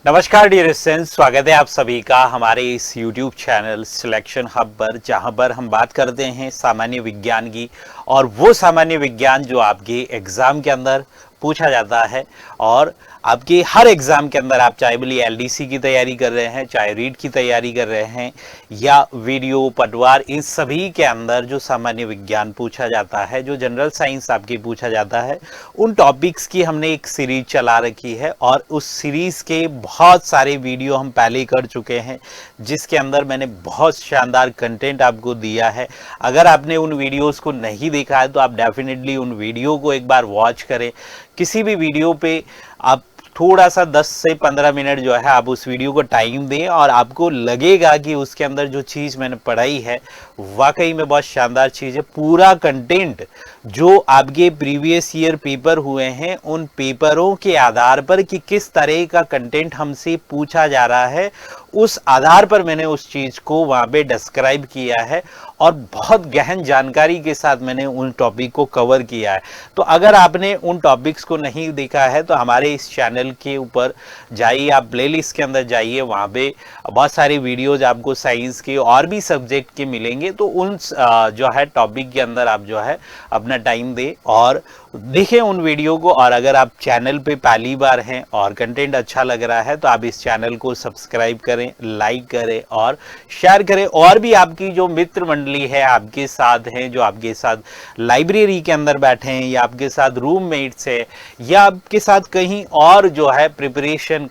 नमस्कार dear students, स्वागत है आप सभी का हमारे इस YouTube चैनल सिलेक्शन हब पर, जहां पर हम बात करते हैं सामान्य विज्ञान की। और वो सामान्य विज्ञान जो आपके एग्जाम के अंदर पूछा जाता है। और आपके हर एग्जाम के अंदर, आप चाहे बोलिए एलडीसी की तैयारी कर रहे हैं, चाहे रीट की तैयारी कर रहे हैं, या वीडियो पटवार, इन सभी के अंदर जो सामान्य विज्ञान पूछा जाता है, जो जनरल साइंस आपकी पूछा जाता है, उन टॉपिक्स की हमने एक सीरीज चला रखी है। और उस सीरीज के बहुत सारे वीडियो हम पहले ही कर चुके हैं, जिसके अंदर मैंने बहुत शानदार कंटेंट आपको दिया है। अगर आपने उन वीडियोस को नहीं देखा है तो आप डेफिनेटली उन वीडियो को एक बार वॉच करें। किसी भी वीडियो पे आप थोड़ा सा 10 से 15 मिनट जो है आप उस वीडियो को टाइम दें, और आपको लगेगा कि उसके अंदर जो चीज़ मैंने पढ़ाई है वाकई में बहुत शानदार चीज़ है। पूरा कंटेंट जो आपके प्रीवियस ईयर पेपर हुए हैं, उन पेपरों के आधार पर कि किस तरह का कंटेंट हमसे पूछा जा रहा है, उस आधार पर मैंने उस चीज़ को वहाँ पे डिस्क्राइब किया है, और बहुत गहन जानकारी के साथ मैंने उन टॉपिक को कवर किया है। तो अगर आपने उन टॉपिक्स को नहीं देखा है तो हमारे इस चैनल के ऊपर जाइए, आप प्लेलिस्ट के अंदर जाइए, वहाँ पे बहुत सारी वीडियोज आपको साइंस के और भी सब्जेक्ट के मिलेंगे। तो उन जो है टॉपिक के अंदर आप जो है अपना टाइम दें और देखें उन वीडियो को। और अगर आप चैनल पे पहली बार हैं और कंटेंट अच्छा लग रहा है तो आप इस चैनल को सब्सक्राइब करें, लाइक करें और शेयर करें। और भी आपकी जो मित्र मंडली है आपके साथ हैं, जो आपके साथ लाइब्रेरी के अंदर बैठे हैं, या आपके साथ रूममेट्स है, या आपके साथ कहीं और जो है प्रिपरेशन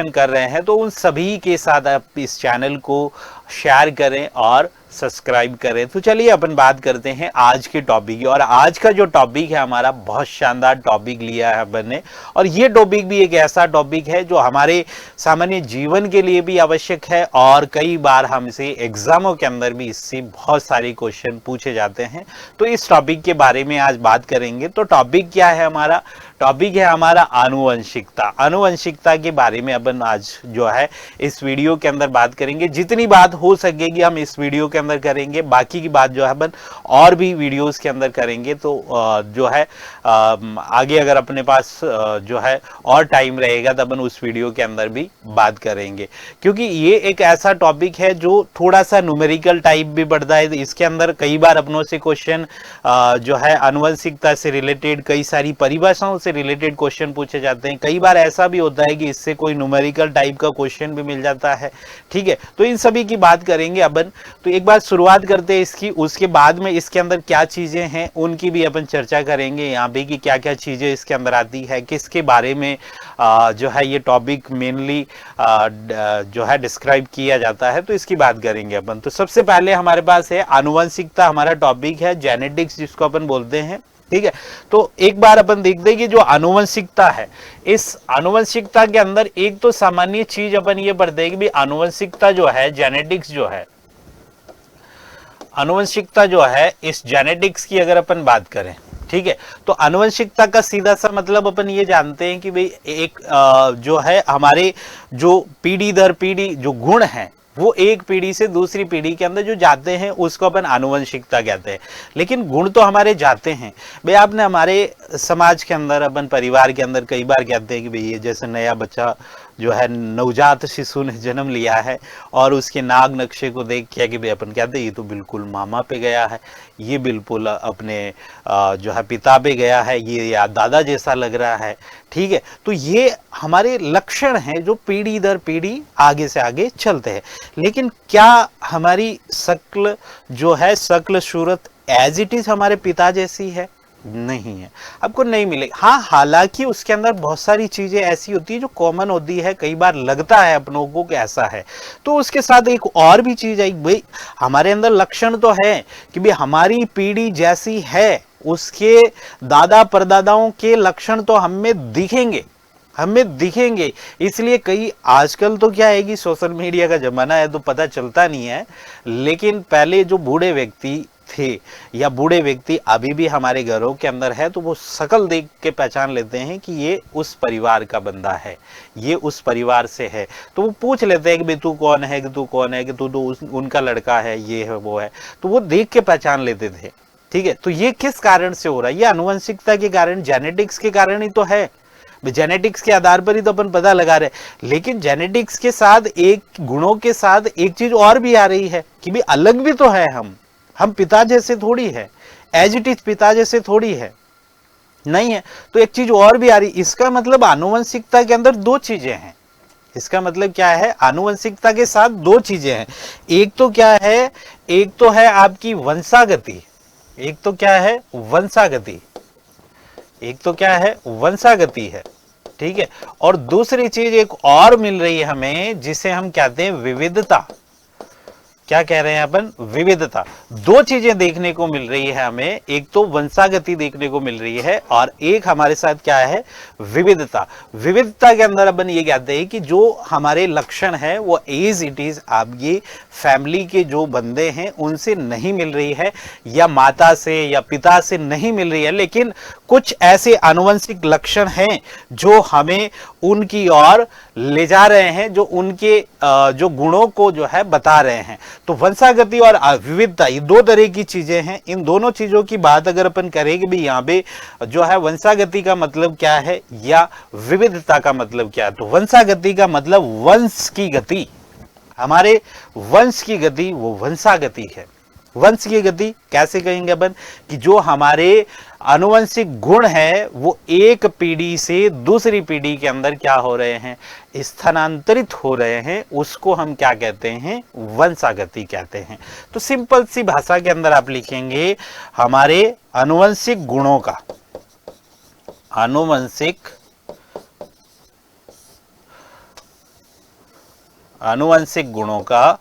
कर रहे हैं, तो उन सभी के साथ आप इस चैनल को शेयर करें और सब्सक्राइब करें। तो चलिए अपन बात करते हैं आज के टॉपिक की। और आज का जो टॉपिक है हमारा, बहुत शानदार टॉपिक लिया है अपन ने। और ये टॉपिक भी एक ऐसा टॉपिक है जो हमारे सामान्य जीवन के लिए भी आवश्यक है, और कई बार हमसे एग्जामों के अंदर भी इससे बहुत सारे क्वेश्चन पूछे जाते हैं। तो इस टॉपिक के बारे में आज बात करेंगे। तो टॉपिक क्या है हमारा? टॉपिक है हमारा आनुवंशिकता। आनुवंशिकता के बारे में अपन आज जो है इस वीडियो के अंदर बात करेंगे। जितनी बात हो सकेगी हम इस वीडियो के अंदर करेंगे, बाकी की बात जो है अपन और भी वीडियोस के अंदर करेंगे। तो जो है आगे अगर अपने पास जो है और टाइम रहेगा तो अपन उस वीडियो के अंदर भी बात करेंगे, क्योंकि ये एक ऐसा टॉपिक है जो थोड़ा सा न्यूमेरिकल टाइप भी बढ़ता है। इसके अंदर कई बार अपनों से क्वेश्चन जो है आनुवंशिकता से रिलेटेड, कई सारी परिभाषाओं से रिलेटेड क्वेश्चन पूछे जाते हैं। कई बार ऐसा भी होता है कि इससे कोई न्यूमेरिकल टाइप का क्वेश्चन भी मिल जाता है। ठीक है, तो इन सभी की बात करेंगे अपन। तो एक बार शुरुआत करते हैं इसकी, उसके बाद में इसके अंदर क्या चीजें हैं उनकी भी अपन चर्चा करेंगे यहाँ पे, कि क्या क्या चीजें इसके अंदर आती है, किसके बारे में जो है ये टॉपिक मेनली जो है डिस्क्राइब किया जाता है। तो इसकी बात करेंगे अपन। तो सबसे पहले हमारे पास है आनुवंशिकता, हमारा टॉपिक है जेनेटिक्स जिसको अपन बोलते हैं। ठीक है, तो एक बार अपन देखते हैं कि जो आनुवंशिकता है, इस आनुवंशिकता के अंदर एक तो सामान्य चीज अपन ये पढ़ते हैं कि भाई आनुवंशिकता जो है, जेनेटिक्स जो है, आनुवंशिकता जो है, इस जेनेटिक्स की अगर अपन बात करें, ठीक है, तो आनुवंशिकता का सीधा सा मतलब अपन ये जानते हैं कि भाई एक जो है हमारे जो पीढ़ी दर पीढ़ी जो गुण हैं वो एक पीढ़ी से दूसरी पीढ़ी के अंदर जो जाते हैं उसको अपन आनुवंशिकता कहते हैं। लेकिन गुण तो हमारे जाते हैं। भाई आपने हमारे समाज के अंदर, अपन परिवार के अंदर कई बार कहते हैं कि भाई ये जैसे नया बच्चा जो है, नवजात शिशु ने जन्म लिया है और उसके नाग नक्शे को देख के कि भाई अपन कहते हैं ये तो बिल्कुल मामा पे गया है, ये बिल्कुल अपने जो है पिता पे गया है, ये या दादा जैसा लग रहा है। ठीक है, तो ये हमारे लक्षण हैं जो पीढ़ी दर पीढ़ी आगे से आगे चलते हैं। लेकिन क्या हमारी शक्ल जो है, शक्ल सूरत एज इट इज हमारे पिता जैसी है? नहीं है, आपको नहीं मिलेगी। हाँ, हालांकि उसके अंदर बहुत सारी चीजें ऐसी होती है जो कॉमन होती है, कई बार लगता है अपनों को कि ऐसा है। तो उसके साथ एक और भी चीज आई, भाई हमारे अंदर लक्षण तो है कि भाई हमारी पीढ़ी जैसी है, उसके दादा परदादाओं के लक्षण तो हमें दिखेंगे। इसलिए कई आजकल तो क्या है कि सोशल मीडिया का जमाना है तो पता चलता नहीं है, लेकिन पहले जो बूढ़े व्यक्ति थे या बूढ़े व्यक्ति अभी भी हमारे घरों के अंदर है, तो वो शक्ल देख के पहचान लेते हैं कि ये उस परिवार का बंदा है, ये उस परिवार से है। तो वो पूछ लेते हैं कि भाई तू कौन है, कि तू कौन है, कि तू तो उनका लड़का है, ये है वो है। तो वो देख के पहचान लेते थे। ठीक है, तो ये किस कारण से हो रहा है? ये आनुवंशिकता के कारण, जेनेटिक्स के कारण ही तो है। जेनेटिक्स के आधार पर ही तो अपन पता लगा रहे हैं, लेकिन जेनेटिक्स के साथ एक गुणों के साथ एक चीज और भी आ रही है कि भी अलग भी तो है, हम पिता जैसे थोड़ी है, एज इट इज पिता जैसे थोड़ी है, नहीं है। तो एक चीज और भी आ रही, इसका मतलब आनुवंशिकता के अंदर दो चीजें हैं। इसका मतलब क्या है, आनुवंशिकता के साथ दो चीजें हैं। एक तो क्या है, एक तो है आपकी वंशागति, एक तो क्या है वंशागति, एक तो क्या है वंशागति है, ठीक है। और दूसरी चीज एक और मिल रही है हमें, जिसे हम कहते हैं विविधता। क्या कह रहे हैं अपन, विविधता। दो चीजें देखने को मिल रही है हमें, एक तो वंशागति देखने को मिल रही है और एक हमारे साथ क्या है, विविधता। विविधता के अंदर अपन ये कहते हैं कि जो हमारे लक्षण है वो एज इट इज आप ये फैमिली के जो बंदे हैं उनसे नहीं मिल रही है, या माता से या पिता से नहीं मिल रही है, लेकिन कुछ ऐसे आनुवंशिक लक्षण हैं जो हमें उनकी ओर ले जा रहे हैं, जो उनके जो गुणों को जो है बता रहे हैं। तो वंशागति और विविधता ये दो तरह की चीजें हैं। इन दोनों चीजों की बात अगर अपन करेंगे भी, यहाँ पे जो है वंशागति का मतलब क्या है या विविधता का मतलब क्या है, तो वंशागति का मतलब वंश की गति, हमारे वंश की गति वो वंशागति है। वंश की गति कैसे कहेंगे अपन, कि जो हमारे आनुवंशिक गुण है वो एक पीढ़ी से दूसरी पीढ़ी के अंदर क्या हो रहे हैं, स्थानांतरित हो रहे हैं, उसको हम क्या कहते हैं, वंशागति कहते हैं। तो सिंपल सी भाषा के अंदर आप लिखेंगे हमारे आनुवंशिक गुणों का, आनुवंशिक गुणों का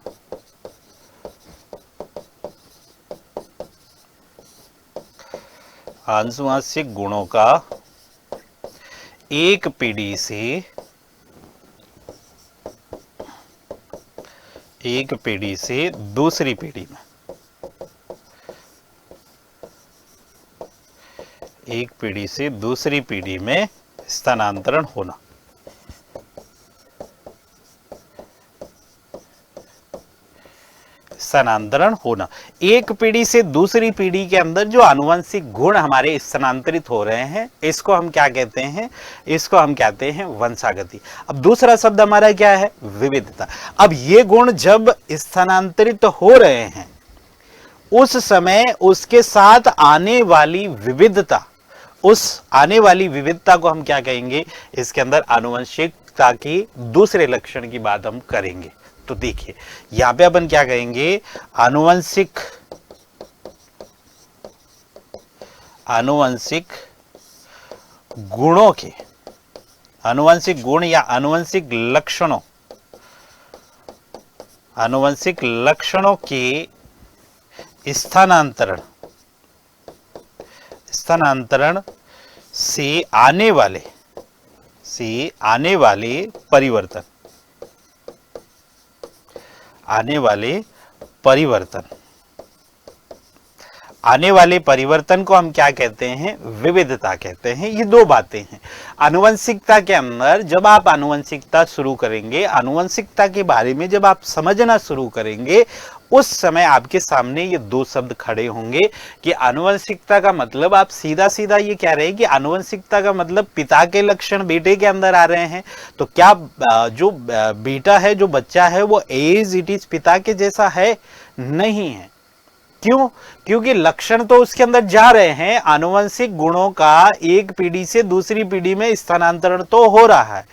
आनुवंशिक गुणों का एक पीढ़ी से दूसरी पीढ़ी में, एक पीढ़ी से दूसरी पीढ़ी में स्थानांतरण होना। स्थानांतरण होना, एक पीढ़ी से दूसरी पीढ़ी के अंदर जो आनुवंशिक गुण हमारे स्थानांतरित हो रहे हैं, इसको हम क्या कहते हैं, इसको हम कहते हैं वंशागति। अब दूसरा शब्द हमारा क्या है, विविधता। अब ये गुण जब स्थानांतरित हो रहे हैं उस समय उसके साथ आने वाली विविधता, उस आने वाली विविधता को हम क्या कहेंगे, इसके अंदर आनुवंशिकता की दूसरे लक्षण की बात हम करेंगे। तो देखिए यहां पे अपन क्या कहेंगे, आनुवंशिक गुणों के, आनुवंशिक गुण या आनुवंशिक लक्षणों के स्थानांतरण से आने वाले परिवर्तन, आने वाले परिवर्तन को हम क्या कहते हैं, विविधता कहते हैं। ये दो बातें हैं। आनुवंशिकता के अंदर जब आप आनुवंशिकता शुरू करेंगे, आनुवंशिकता के बारे में जब आप समझना शुरू करेंगे, उस समय आपके सामने ये दो शब्द खड़े होंगे कि आनुवंशिकता का मतलब, आप सीधा सीधा ये कह रहे हैं कि आनुवंशिकता का मतलब पिता के लक्षण बेटे के अंदर आ रहे हैं। तो क्या जो बेटा है, जो बच्चा है, वो एज इट इज पिता के जैसा है? नहीं है। क्यों? क्योंकि लक्षण तो उसके अंदर जा रहे हैं, आनुवंशिक गुणों का एक पीढ़ी से दूसरी पीढ़ी में स्थानांतरण तो हो रहा है,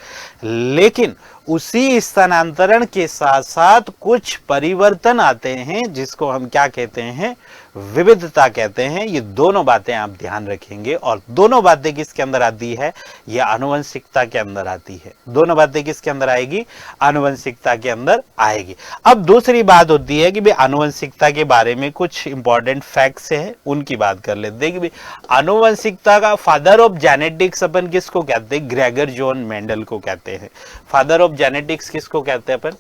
लेकिन उसी स्थानांतरण के साथ साथ कुछ परिवर्तन आते हैं, जिसको हम क्या कहते हैं, विविधता कहते हैं। ये दोनों बातें आप ध्यान रखेंगे, और दोनों बातें किसके अंदर आती है, ये आनुवंशिकता के अंदर आती है। दोनों बातें किसके अंदर आएगी, आनुवंशिकता के अंदर आएगी। अब दूसरी बात होती है कि भाई आनुवंशिकता के बारे में कुछ इंपॉर्टेंट फैक्ट्स है, उनकी बात कर लेते हैं। कि भाई आनुवंशिकता का फादर ऑफ जेनेटिक्स अपन किसको कहते हैं, ग्रेगर जॉन मेंडल को कहते हैं। फादर ऑफ जेनेटिक्स किसको कहते हैं अपन,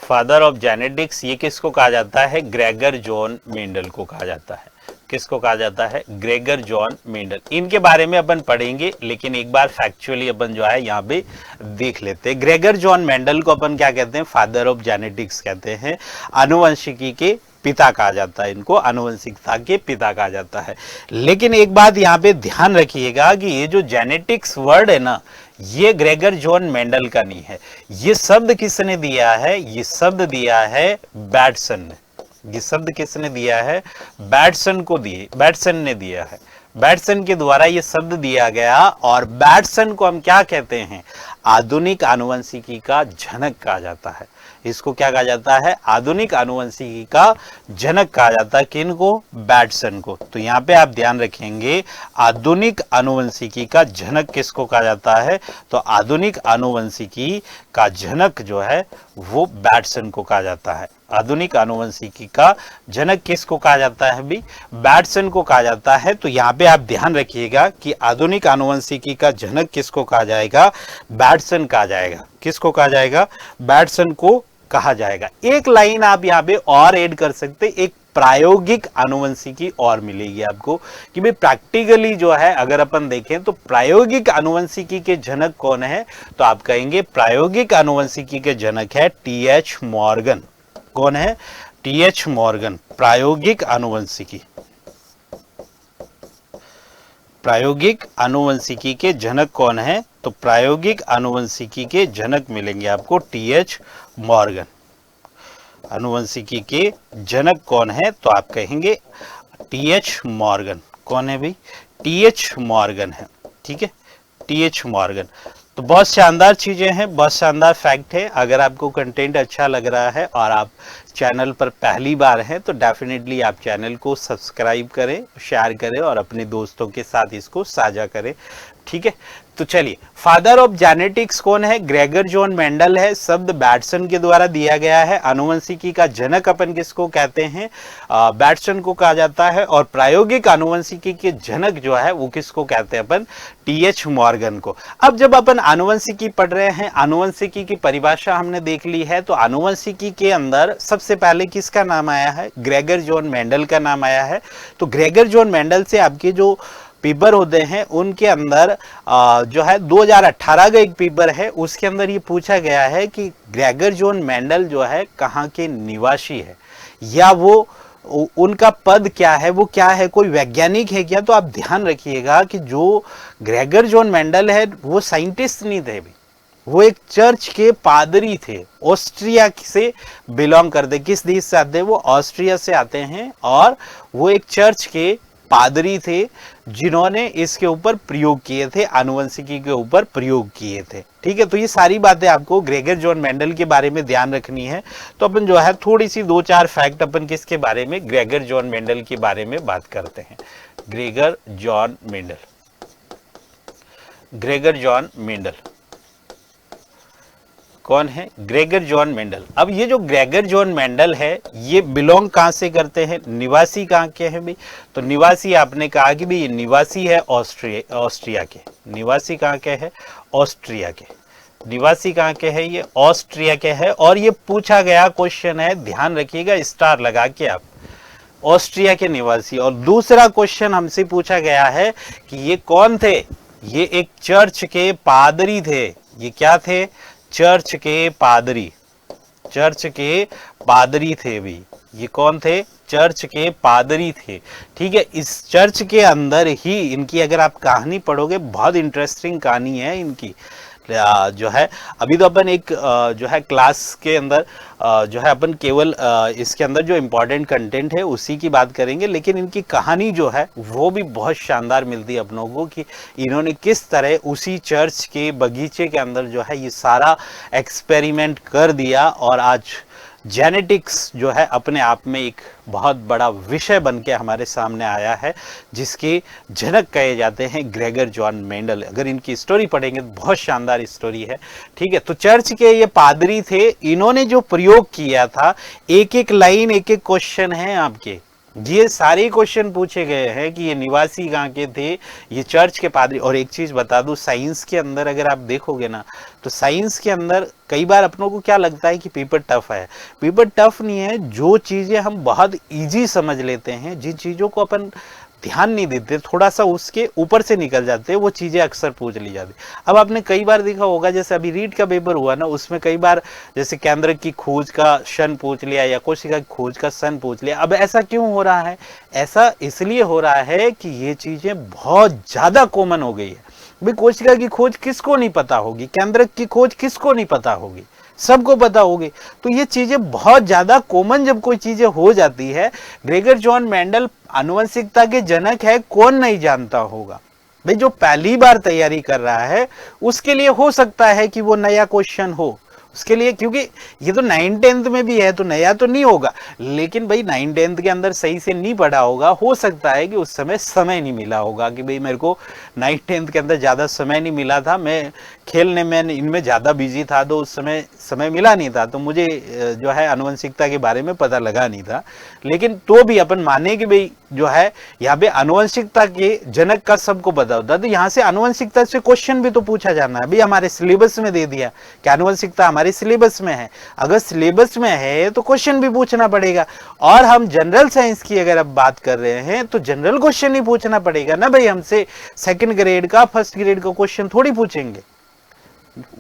फादर ऑफ जेनेटिक्स ये किसको कहा जाता है, ग्रेगर जॉन मेंडल को कहा जाता है। किसको कहा जाता है, ग्रेगर जॉन मेंडल। इनके बारे में अपन पढ़ेंगे, लेकिन एक बार फैक्चुअली अपन जो है यहाँ पे देख लेते हैं। ग्रेगर जॉन मेंडल को अपन क्या कहते हैं, फादर ऑफ जेनेटिक्स कहते हैं, आनुवंशिकी के पिता कहा जाता है, इनको आनुवंशिकता के पिता कहा जाता है। लेकिन एक बात यहाँ पे ध्यान रखिएगा कि ये जो जेनेटिक्स वर्ड है ना, ये ग्रेगर जॉन मेंडल का नहीं है। ये शब्द किसने दिया है? ये शब्द दिया है बैटसन ने। ये शब्द किसने दिया है? बैटसन ने दिया है। बैटसन के द्वारा ये शब्द दिया गया, और बैटसन को हम क्या कहते हैं? आधुनिक आनुवंशिकी का जनक कहा जाता है। इसको क्या कहा जाता है? आधुनिक आनुवंशिकी का जनक कहा जाता है। किनको? बैटसन को। तो यहाँ पे आप ध्यान रखेंगे, आधुनिक आनुवंशिकी का जनक किसको कहा जाता है? तो आधुनिक आनुवंशिकी का जनक जो है वो बैटसन को कहा जाता है। आधुनिक आनुवंशिकी का जनक किसको कहा जाता है? भी बैटसन को कहा जाता है। तो यहाँ पे आप ध्यान रखिएगा कि आधुनिक आनुवंशिकी का जनक किसको कहा जाएगा? बैटसन कहा जाएगा। किसको कहा जाएगा? बैटसन को कहा जाएगा। एक लाइन आप यहाँ पे और ऐड कर सकते, एक प्रायोगिक आनुवंशिकी और मिलेगी आपको कि भाई प्रैक्टिकली जो है अगर अपन देखें तो प्रायोगिक आनुवंशिकी के जनक कौन है? तो आप कहेंगे प्रायोगिक आनुवंशिकी के जनक है टी.एच. मॉर्गन। कौन है? टी.एच. मॉर्गन। प्रायोगिक आनुवंशिकी, प्रायोगिक आनुवंशिकी के जनक कौन है? तो प्रायोगिक आनुवंशिकी के जनक मिलेंगे आपको टी.एच. मॉर्गन। आनुवंशिकी के जनक कौन है? तो आप कहेंगे टी.एच. मॉर्गन। कौन है भाई? टी.एच. मॉर्गन है। ठीक है, टी.एच. मॉर्गन। तो बहुत शानदार चीजें हैं, बहुत शानदार फैक्ट है। अगर आपको कंटेंट अच्छा लग रहा है और आप चैनल पर पहली बार हैं तो डेफिनेटली आप चैनल को सब्सक्राइब करें, शेयर करें और अपने दोस्तों के साथ इसको साझा करें। ठीक है, तो चलिए, फादर ऑफ जेनेटिक्स कौन है? ग्रेगर जॉन मेंडल है। शब्द बैटसन के द्वारा दिया गया है। आनुवंशिकी का जनक अपन किसको कहते हैं? बैटसन को कहा जाता है। और प्रायोगिक आनुवंशिकी के जनक जो है वो किसको कहते हैं अपन? टी.एच. मॉर्गन को। अब जब अपन आनुवंशिकी पढ़ रहे हैं, आनुवंशिकी की परिभाषा हमने देख ली है, तो आनुवंशिकी के अंदर सबसे पहले किसका नाम आया है? ग्रेगर जॉन मेंडल का नाम आया है। तो ग्रेगर जॉन मेंडल से आपके जो पेपर होते हैं उनके अंदर जो है 2018 का एक पेपर है, उसके अंदर ये पूछा गया है कि ग्रेगर जॉन मेंडल जो है कहाँ के निवासी है, या वो उनका पद क्या है, वो क्या है, कोई वैज्ञानिक है क्या? तो आप ध्यान रखिएगा कि जो ग्रेगर जॉन मेंडल है वो साइंटिस्ट नहीं थे भी, वो एक चर्च के पादरी थे। ऑस्ट्रिया से बिलोंग करते। किस देश से आते हैं? वो ऑस्ट्रिया से आते हैं, और वो एक चर्च के पादरी थे जिन्होंने इसके ऊपर प्रयोग किए थे, आनुवंशिकी के ऊपर प्रयोग किए थे। ठीक है, तो ये सारी बातें आपको ग्रेगर जॉन मेंडल के बारे में ध्यान रखनी है। तो अपन जो है थोड़ी सी 2-4 फैक्ट अपन किसके बारे में? ग्रेगर जॉन मेंडल के बारे में बात करते हैं। Gregor John Mendel, Gregor John Mendel कौन है? Gregor John Mendel. अब ये जो ग्रेगर जॉन मेंडल है ये बिलोंग कहाँ से करते हैं? निवासी कहाँ के हैं भाई? तो निवासी आपने कहा कि भाई ये निवासी है ऑस्ट्रिया के। निवासी कहाँ के है? ऑस्ट्रिया के। निवासी कहाँ के है? ये ऑस्ट्रिया के है। और ये पूछा गया क्वेश्चन है, ध्यान रखिएगा, स्टार लगा के आप, ऑस्ट्रिया के निवासी। और दूसरा क्वेश्चन हमसे पूछा गया है कि ये कौन थे? ये एक चर्च के पादरी थे। ये क्या थे? चर्च के पादरी। चर्च के पादरी थे भी। ये कौन थे? चर्च के पादरी थे। ठीक है, इस चर्च के अंदर ही इनकी अगर आप कहानी पढ़ोगे, बहुत इंटरेस्टिंग कहानी है इनकी जो है। अभी तो अपन एक जो है क्लास के अंदर जो है अपन केवल इसके अंदर जो इम्पोर्टेंट कंटेंट है उसी की बात करेंगे, लेकिन इनकी कहानी जो है वो भी बहुत शानदार मिलती है अपनों को कि इन्होंने किस तरह उसी चर्च के बगीचे के अंदर जो है ये सारा एक्सपेरिमेंट कर दिया, और आज जेनेटिक्स जो है अपने आप में एक बहुत बड़ा विषय बन के हमारे सामने आया है, जिसके जनक कहे जाते हैं ग्रेगर जॉन मेंडल। अगर इनकी स्टोरी पढ़ेंगे तो बहुत शानदार स्टोरी है। ठीक है, तो चर्च के ये पादरी थे, इन्होंने जो प्रयोग किया था, एक एक लाइन, एक एक क्वेश्चन है आपके, ये सारे क्वेश्चन पूछे गए हैं कि ये निवासी कहाँ के थे, ये चर्च के पादरी। और एक चीज बता दूं, साइंस के अंदर अगर आप देखोगे ना, तो साइंस के अंदर कई बार अपनों को क्या लगता है कि पेपर टफ है। पेपर टफ नहीं है, जो चीजें हम बहुत इजी समझ लेते हैं, जिन चीजों को अपन ध्यान नहीं देते, थोड़ा सा उसके ऊपर से निकल जाते हैं, वो चीजें अक्सर पूछ ली जाती। अब आपने कई बार देखा होगा, जैसे अभी रीट का पेपर हुआ ना, उसमें कई बार जैसे केंद्र की खोज का शन पूछ लिया या कोशिका की खोज का सन पूछ लिया। अब ऐसा क्यों हो रहा है? ऐसा इसलिए हो रहा है कि ये चीजें बहुत ज्यादा कॉमन हो गई है। भाई कोशिका की खोज किसको नहीं पता होगी, केंद्रक की खोज किसको नहीं पता होगी, सबको पता होगी। तो ये चीजें बहुत ज्यादा कॉमन जब कोई चीजें हो जाती है, ग्रेगर जॉन मेंडल आनुवंशिकता के जनक है, कौन नहीं जानता होगा। भाई जो पहली बार तैयारी कर रहा है उसके लिए हो सकता है कि वो नया क्वेश्चन हो उसके लिए, क्योंकि ये तो 9th-10th में भी है तो नया तो नहीं होगा, लेकिन भाई 9th-10th के अंदर सही से नहीं पढ़ा होगा, हो सकता है कि उस समय नहीं मिला होगा, कि भाई मेरे को 9th-10th के अंदर ज़्यादा समय नहीं मिला था, मैं खेलने में इनमें ज़्यादा बिजी था, तो उस समय मिला नहीं था, तो मुझे जो है आनुवंशिकता के बारे में पता लगा नहीं था। लेकिन तो भी अपन माने कि भाई जो है यहाँ पे आनुवंशिकता के जनक का सबको पता होता है, तो यहाँ से आनुवंशिकता से क्वेश्चन भी तो पूछा जाना है। भाई हमारे सिलेबस में दे दिया कि आनुवंशिकता हमारे सिलेबस में है, अगर सिलेबस में है तो क्वेश्चन भी पूछना पड़ेगा। और हम जनरल साइंस की अगर अब बात कर रहे हैं तो जनरल क्वेश्चन ही पूछना पड़ेगा ना भाई, हमसे 2nd ग्रेड का 1st ग्रेड का क्वेश्चन थोड़ी पूछेंगे,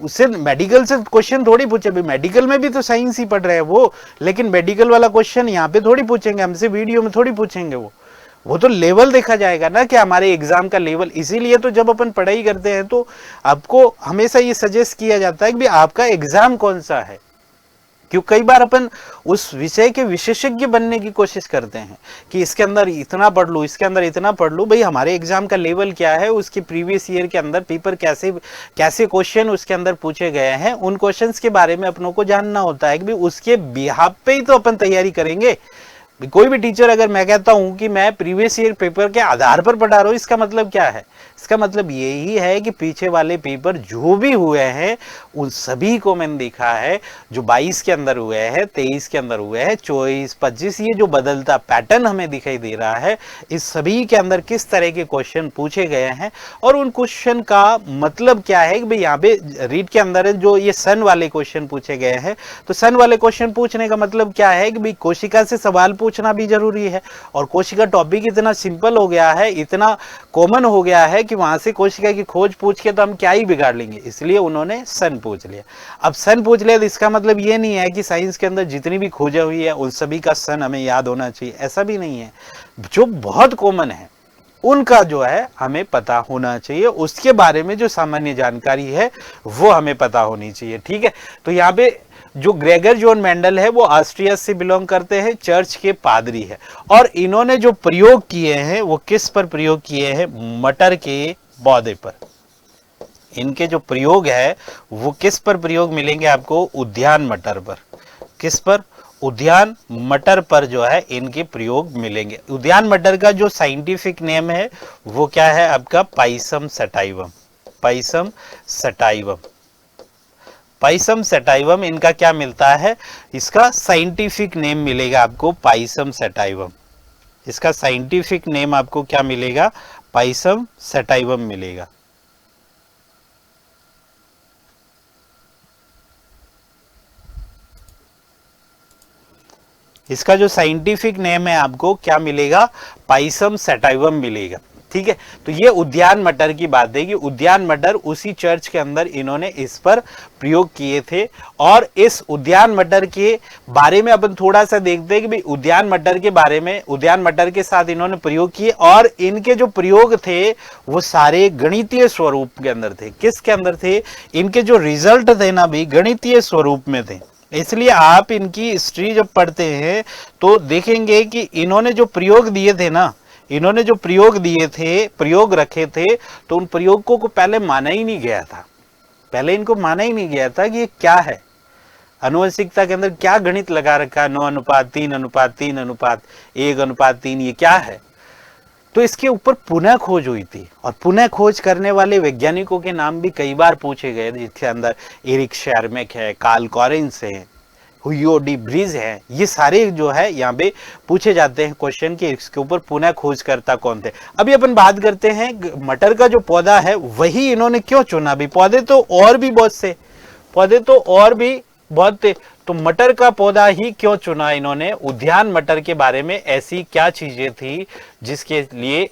उससे मेडिकल से क्वेश्चन थोड़ी पूछे। भाई मेडिकल में भी तो साइंस ही पढ़ रहे हैं वो, लेकिन मेडिकल वाला क्वेश्चन यहाँ पे थोड़ी पूछेंगे, हमसे वीडियो में थोड़ी पूछेंगे। वो तो लेवल देखा जाएगा ना कि हमारे एग्जाम का लेवल। इसीलिए तो जब अपन पढ़ाई करते हैं तो आपको हमेशा ये सजेस्ट किया जाता है कि भाई आपका एग्जाम कौन सा है, क्यों कई बार अपन उस विषय के विशेषज्ञ बनने की कोशिश करते हैं कि इसके अंदर इतना पढ़ लूँ, इसके अंदर इतना पढ़ लूँ। भाई हमारे एग्जाम का लेवल क्या है, उसके प्रीवियस ईयर के अंदर पेपर कैसे क्वेश्चन उसके अंदर पूछे गए हैं, उन क्वेश्चंस के बारे में अपनों को जानना होता है कि भाई उसके बिहाफ पे ही तो अपन तैयारी करेंगे। कोई भी टीचर अगर मैं कहता हूं कि मैं प्रीवियस ईयर पेपर के आधार पर पढ़ा रहा हूं, इसका मतलब क्या है? इसका मतलब यही है कि पीछे वाले पेपर जो भी हुए हैं उन सभी को मैंने देखा है, जो 22 के अंदर हुए हैं, 23 के अंदर हुए हैं, 24, 25, ये जो बदलता पैटर्न हमें दिखाई दे रहा है, इस सभी के अंदर किस तरह के क्वेश्चन पूछे गए हैं और उन क्वेश्चन का मतलब क्या है कि भाई यहाँ पे रीड के अंदर जो ये सन वाले क्वेश्चन पूछे गए हैं, तो सन वाले क्वेश्चन पूछने का मतलब क्या है कि भाई कोशिका से सवाल पूछना भी जरूरी है। और कोशिका टॉपिक इतना सिंपल हो गया है, इतना कॉमन हो गया है कि वहां से कोशिका की खोज पूछ के तो हम क्या ही बिगाड़ लेंगे, इसलिए उन्होंने सन पूछ लिया। अब सन पूछ लिया तो इसका मतलब ये नहीं है कि साइंस के अंदर जितनी भी खोजें हुई है उन सभी का सन हमें याद होना चाहिए, ऐसा भी नहीं है। जो बहुत कॉमन है उनका जो है हमें पता होना चाहिए, उसके बारे में जो सामान्य जानकारी है वो हमें पता होनी चाहिए। ठीक है, तो यहाँ पे जो ग्रेगर जॉन मेंडल है वो ऑस्ट्रिया से बिलोंग करते हैं, चर्च के पादरी है, और इन्होंने जो प्रयोग किए हैं वो किस पर प्रयोग किए हैं? मटर के पौधे पर। इनके जो प्रयोग है वो किस पर प्रयोग मिलेंगे आपको? उद्यान मटर पर। किस पर? उद्यान मटर पर जो है इनके प्रयोग मिलेंगे। उद्यान मटर का जो साइंटिफिक नेम है वो क्या है आपका? Pisum sativum. Pisum sativum. Pisum sativum इनका क्या मिलता है? इसका साइंटिफिक नेम मिलेगा आपको पाइसम सटाइवम। इसका साइंटिफिक नेम आपको क्या मिलेगा? पाइसम सटाइवम मिलेगा। इसका जो साइंटिफिक नेम है आपको क्या मिलेगा? पाइसम सटाइवम मिलेगा। ठीक है, तो ये उद्यान मटर की बात है कि उद्यान मटर उसी चर्च के अंदर इन्होंने इस पर प्रयोग किए थे। और इस उद्यान मटर के बारे में अपन थोड़ा सा देखते हैं कि भाई उद्यान मटर के बारे में, उद्यान मटर के साथ इन्होंने प्रयोग किए और इनके जो प्रयोग थे वो सारे गणितीय स्वरूप के अंदर थे। किसके अंदर थे? इनके जो रिजल्ट थे ना भी गणितीय स्वरूप में थे। इसलिए आप इनकी हिस्ट्री जब पढ़ते हैं तो देखेंगे कि इन्होंने जो प्रयोग दिए थे ना, इन्होंने जो प्रयोग दिए थे, प्रयोग रखे थे, तो उन प्रयोगों को पहले माना ही नहीं गया था। पहले इनको माना ही नहीं गया था कि ये क्या है, आनुवंशिकता के अंदर क्या गणित लगा रखा है, 9:3:3:1:1:3 ये क्या है। तो इसके ऊपर पुनः खोज हुई थी और पुनः खोज करने वाले वैज्ञानिकों के नाम भी कई बार पूछे गए, जिसके अंदर एरिक शेरमैक है, कार्ल कॉरेंस है, हुयो डी ब्रीज है। ये सारे जो है यहाँ पे पूछे जाते हैं क्वेश्चन कि इसके ऊपर पुनः खोजकर्ता कौन थे। अभी अपन बात करते हैं मटर का जो पौधा है वही इन्होंने क्यों चुना? भी पौधे तो और भी बहुत से, पौधे तो और भी बहुत तेज। तो मटर का पौधा ही क्यों चुना इन्होंने? उद्यान मटर के बारे में ऐसी क्या चीजें थी जिसके लिए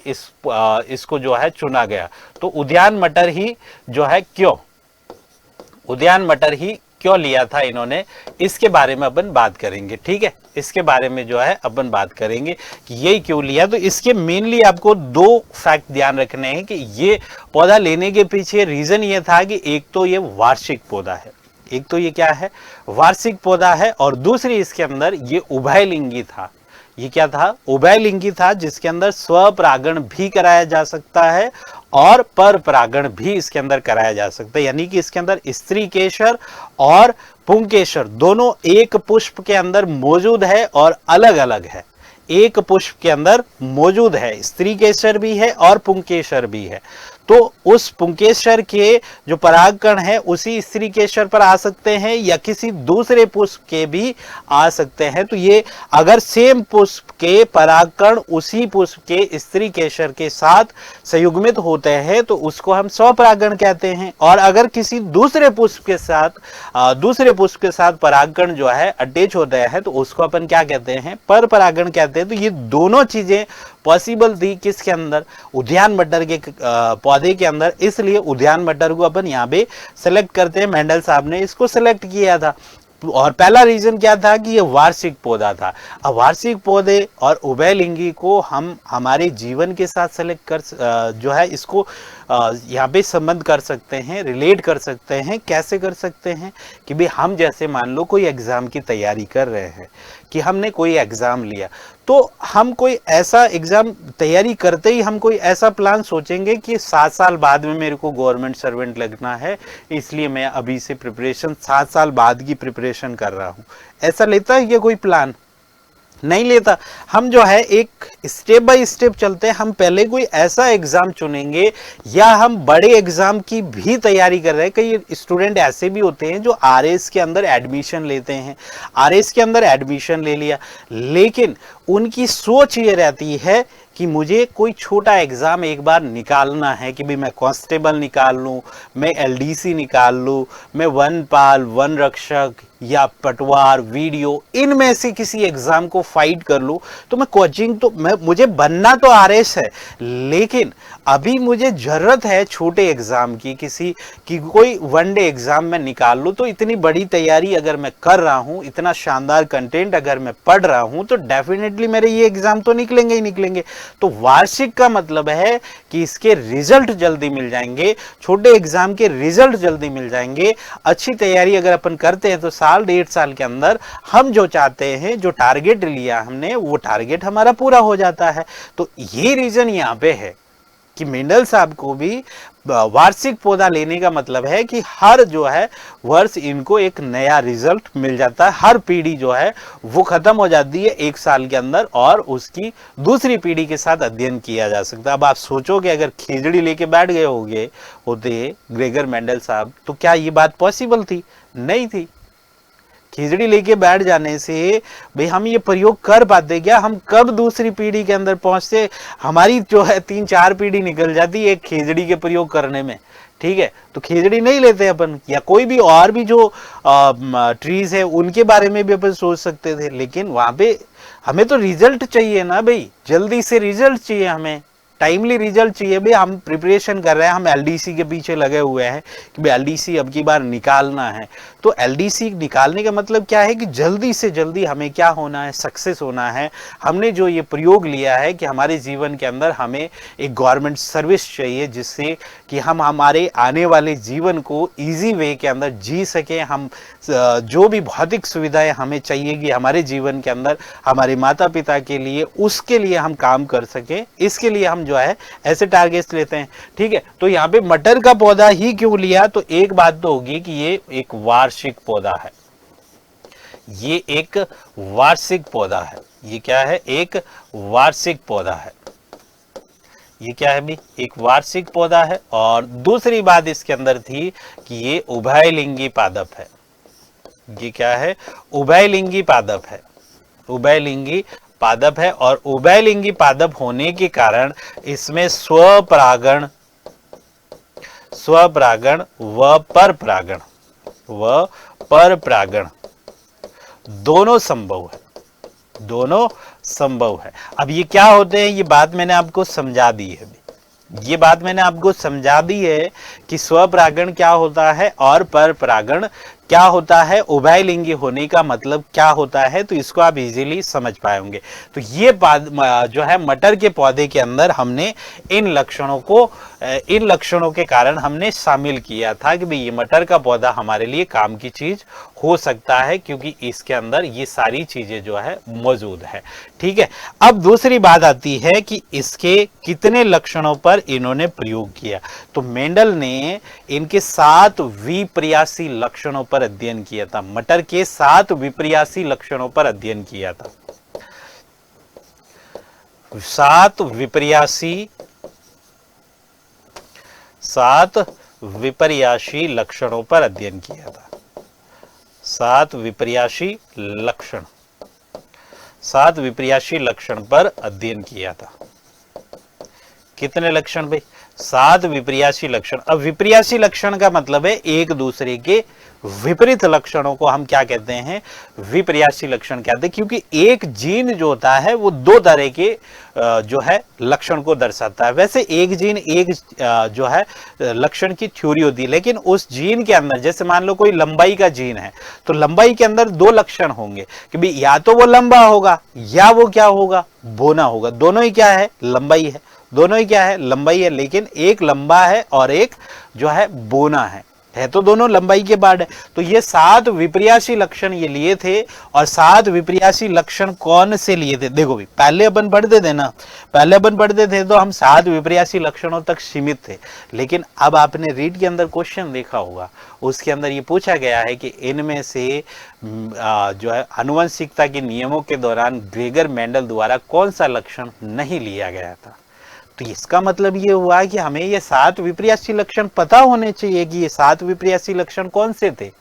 इसको जो है चुना गया? तो उद्यान मटर ही जो है क्यों, उद्यान मटर ही क्यों लिया था इन्होंने, इसके बारे में अपन बात करेंगे। ठीक है, इसके बारे में जो है अपन बात करेंगे कि ये क्यों लिया। तो इसके मेनली आपको दो फैक्ट ध्यान रखने हैं कि ये पौधा लेने के पीछे रीजन ये था कि एक तो ये वार्षिक पौधा है, एक तो ये क्या है, वार्षिक पौधा है, और दूसरी इसके अंदर ये उभयलिंगी था। ये क्या था? उभयलिंगी था, जिसके अंदर स्वपरागण भी कराया जा सकता है और पर परागण भी इसके अंदर कराया जा सकता है। यानी कि इसके अंदर स्त्री केशर और पुंकेसर दोनों एक पुष्प के अंदर मौजूद है और अलग अलग है। एक पुष्प के अंदर मौजूद है, स्त्री केसर भी है और पुंकेसर भी है। तो उस पुंकेसर के जो परागकण है उसी स्त्री केसर पर आ सकते हैं या किसी दूसरे पुष्प के भी आ सकते हैं। तो ये अगर सेम पुष्प के परागकण उसी पुष्प के स्त्री केसर के साथ संयुग्मित होते हैं तो उसको हम स्वपरागण कहते हैं। और अगर किसी दूसरे पुष्प के साथ परागकण जो है अटैच होते हैं तो उसको अपन क्या कहते हैं? पर परागण कहते हैं। तो ये दोनों चीजें पॉसिबल थी किसके अंदर? उद्यान मटर के पौधे के अंदर। इसलिए उद्यान मटर को अपन यहाँ पे सेलेक्ट करते हैं, मेंडल साहब ने इसको सेलेक्ट किया था। और पहला रीजन क्या था कि ये वार्षिक पौधा था। अब वार्षिक पौधे और उभयलिंगी को हम हमारे जीवन के साथ सेलेक्ट कर जो है इसको यहाँ पे संबंध कर सकते हैं, रिलेट कर सकते हैं। कैसे कर सकते हैं कि भाई हम जैसे मान लो कोई एग्जाम की तैयारी कर रहे हैं, कि हमने कोई एग्जाम लिया, तो हम कोई ऐसा एग्जाम तैयारी करते ही हम कोई ऐसा प्लान सोचेंगे कि 7 साल बाद में मेरे को गवर्नमेंट सर्वेंट लगना है, इसलिए मैं अभी से प्रिपरेशन 7 साल बाद की प्रिपरेशन कर रहा हूं। ऐसा लेता है ये कोई प्लान? नहीं लेता। हम जो है एक स्टेप बाय स्टेप चलते हैं। हम पहले कोई ऐसा एग्जाम चुनेंगे, या हम बड़े एग्जाम की भी तैयारी कर रहे हैं। कई स्टूडेंट ऐसे भी होते हैं जो आरएस के अंदर एडमिशन लेते हैं, आरएस के अंदर एडमिशन ले लिया, लेकिन उनकी सोच ये रहती है कि मुझे कोई छोटा एग्जाम एक बार निकालना है, कि भाई मैं कांस्टेबल निकाल लूं, मैं एलडीसी निकाल लूं, मैं वनपाल, वन रक्षक या पटवार, वीडियो, इनमें से किसी एग्जाम को फाइट कर लूं। तो मैं कोचिंग तो मुझे बनना तो आरएस है, लेकिन अभी मुझे जरूरत है छोटे एग्जाम की कोई वनडे एग्जाम में निकाल लूं। तो इतनी बड़ी तैयारी अगर मैं कर रहा हूं, इतना शानदार कंटेंट अगर मैं पढ़ रहा हूं, तो डेफिनेटली मेरे ये एग्जाम तो निकलेंगे ही निकलेंगे। तो वार्षिक का मतलब है कि इसके रिजल्ट जल्दी मिल जाएंगे, छोटे एग्जाम के रिजल्ट जल्दी मिल जाएंगे। अच्छी तैयारी अगर अपन करते हैं तो साल 1.5 साल के अंदर हम जो चाहते हैं, जो टारगेट लिया हमने, वो टारगेट हमारा पूरा हो जाता है। तो ये रीजन यहाँ पे है कि मेंडल साहब को भी वार्षिक पौधा लेने का मतलब है कि हर जो है वर्ष इनको एक नया रिजल्ट मिल जाता है। हर पीढ़ी जो है वो खत्म हो जाती है 1 साल के अंदर, और उसकी दूसरी पीढ़ी के साथ अध्ययन किया जा सकता है। अब आप सोचोगे अगर खिचड़ी लेके बैठ गए होते ग्रेगर मेंडल साहब, तो क्या ये बात पॉसिबल थी? नहीं थी। खिचड़ी लेके बैठ जाने से भाई हम ये प्रयोग कर पाते क्या? हम कब दूसरी पीढ़ी के अंदर पहुंचते? हमारी जो है 3-4 पीढ़ी निकल जाती है एक खिचड़ी के प्रयोग करने में। ठीक है, तो खिचड़ी नहीं लेते अपन, या कोई भी और भी जो ट्रीज है उनके बारे में भी अपन सोच सकते थे, लेकिन वहां पे हमें तो रिजल्ट चाहिए ना भाई, जल्दी से रिजल्ट चाहिए, हमें टाइमली रिजल्ट चाहिए। भाई हम प्रिपरेशन कर रहे हैं, हम एलडीसी के पीछे लगे हुए हैं कि भाई एलडीसी अब की बार निकालना है। तो एलडीसी निकालने का मतलब क्या है कि जल्दी से जल्दी हमें क्या होना है? सक्सेस होना है। हमने जो ये प्रयोग लिया है कि हमारे जीवन के अंदर हमें एक गवर्नमेंट सर्विस चाहिए, जिससे कि हम हमारे आने वाले जीवन को इजी वे के अंदर जी सकें। हम जो भी भौतिक सुविधाएं हमें चाहिए कि हमारे जीवन के अंदर हमारे माता पिता के लिए, उसके लिए हम काम कर सकें, इसके लिए हम जो है ऐसे टारगेट्स लेते हैं। ठीक है, तो यहाँ पे मटर का पौधा ही क्यों लिया? तो एक बात तो होगी कि ये एक वार्षिक पौधा है, ये एक वार्षिक पौधा है। ये क्या है? एक वार्षिक पौधा है। ये क्या है भी? एक वार्षिक पौधा है। और दूसरी बात इसके अंदर थी कि ये उभयलिंगी पादप है। ये क्या है? उभयलिंगी पादप है। उभयलिंगी पादप है, और उभयलिंगी पादप होने के कारण इसमें स्वपरागण व परपरागण व परपरागण दोनों संभव है, दोनों संभव है। अब ये क्या होते हैं, ये बात मैंने आपको समझा दी है, ये बात मैंने आपको समझा दी है कि स्वपरागण क्या होता है और परपरागण क्या होता है, उभयलिंगी होने का मतलब क्या होता है, तो इसको आप इजीली समझ पाएंगे। तो ये बात जो है मटर के पौधे के अंदर हमने इन लक्षणों के कारण हमने शामिल किया था कि भाई ये मटर का पौधा हमारे लिए काम की चीज हो सकता है, क्योंकि इसके अंदर ये सारी चीजें जो है मौजूद है। ठीक है, अब दूसरी बात आती है कि इसके कितने लक्षणों पर इन्होंने प्रयोग किया। तो मेंडल ने इनके 7 विपर्यासी लक्षणों पर अध्ययन किया था, मटर के 7 विपर्यासी लक्षणों पर अध्ययन किया था। 7 विपर्यासी लक्षणों पर अध्ययन किया था। 7 विपर्यासी लक्षण पर अध्ययन किया था। कितने लक्षण भाई? 7 विपर्यासी लक्षण। अब विपर्यासी लक्षण का मतलब है एक दूसरे के विपरीत लक्षणों को हम क्या कहते हैं, विपर्यासी लक्षण कहते हैं, क्योंकि एक जीन जो होता है वो 2 तरह के जो है लक्षण को दर्शाता है। वैसे एक जीन एक जो है लक्षण की थ्योरी होती है, लेकिन उस जीन के अंदर जैसे मान लो कोई लंबाई का जीन है, तो लंबाई के अंदर 2 लक्षण होंगे कि भाई या तो वो लंबा होगा या वो क्या होगा, बोना होगा। दोनों ही क्या है, लंबाई है, दोनों ही क्या है, लंबाई है, लेकिन एक लंबा है और एक जो है बोना है तो दोनों लंबाई के बाद है। तो ये 7 विपर्यासी लक्षण ये लिए थे। और 7 विपर्यासी लक्षण कौन से लिए थे, देखो भी पहले अपन पढ़ते थे ना, पहले अपन पढ़ते थे तो हम 7 विपर्यासी लक्षणों तक सीमित थे, लेकिन अब आपने रीड के अंदर क्वेश्चन देखा होगा, उसके अंदर ये पूछा गया है कि इनमें से जो है आनुवंशिकता के नियमों के दौरान ग्रेगर मेंडल द्वारा कौन सा लक्षण नहीं लिया गया था। तो इसका मतलब ये हुआ कि हमें ये 7 विपर्यासी लक्षण पता होने चाहिए कि ये 7 विपर्यासी लक्षण कौन से थे,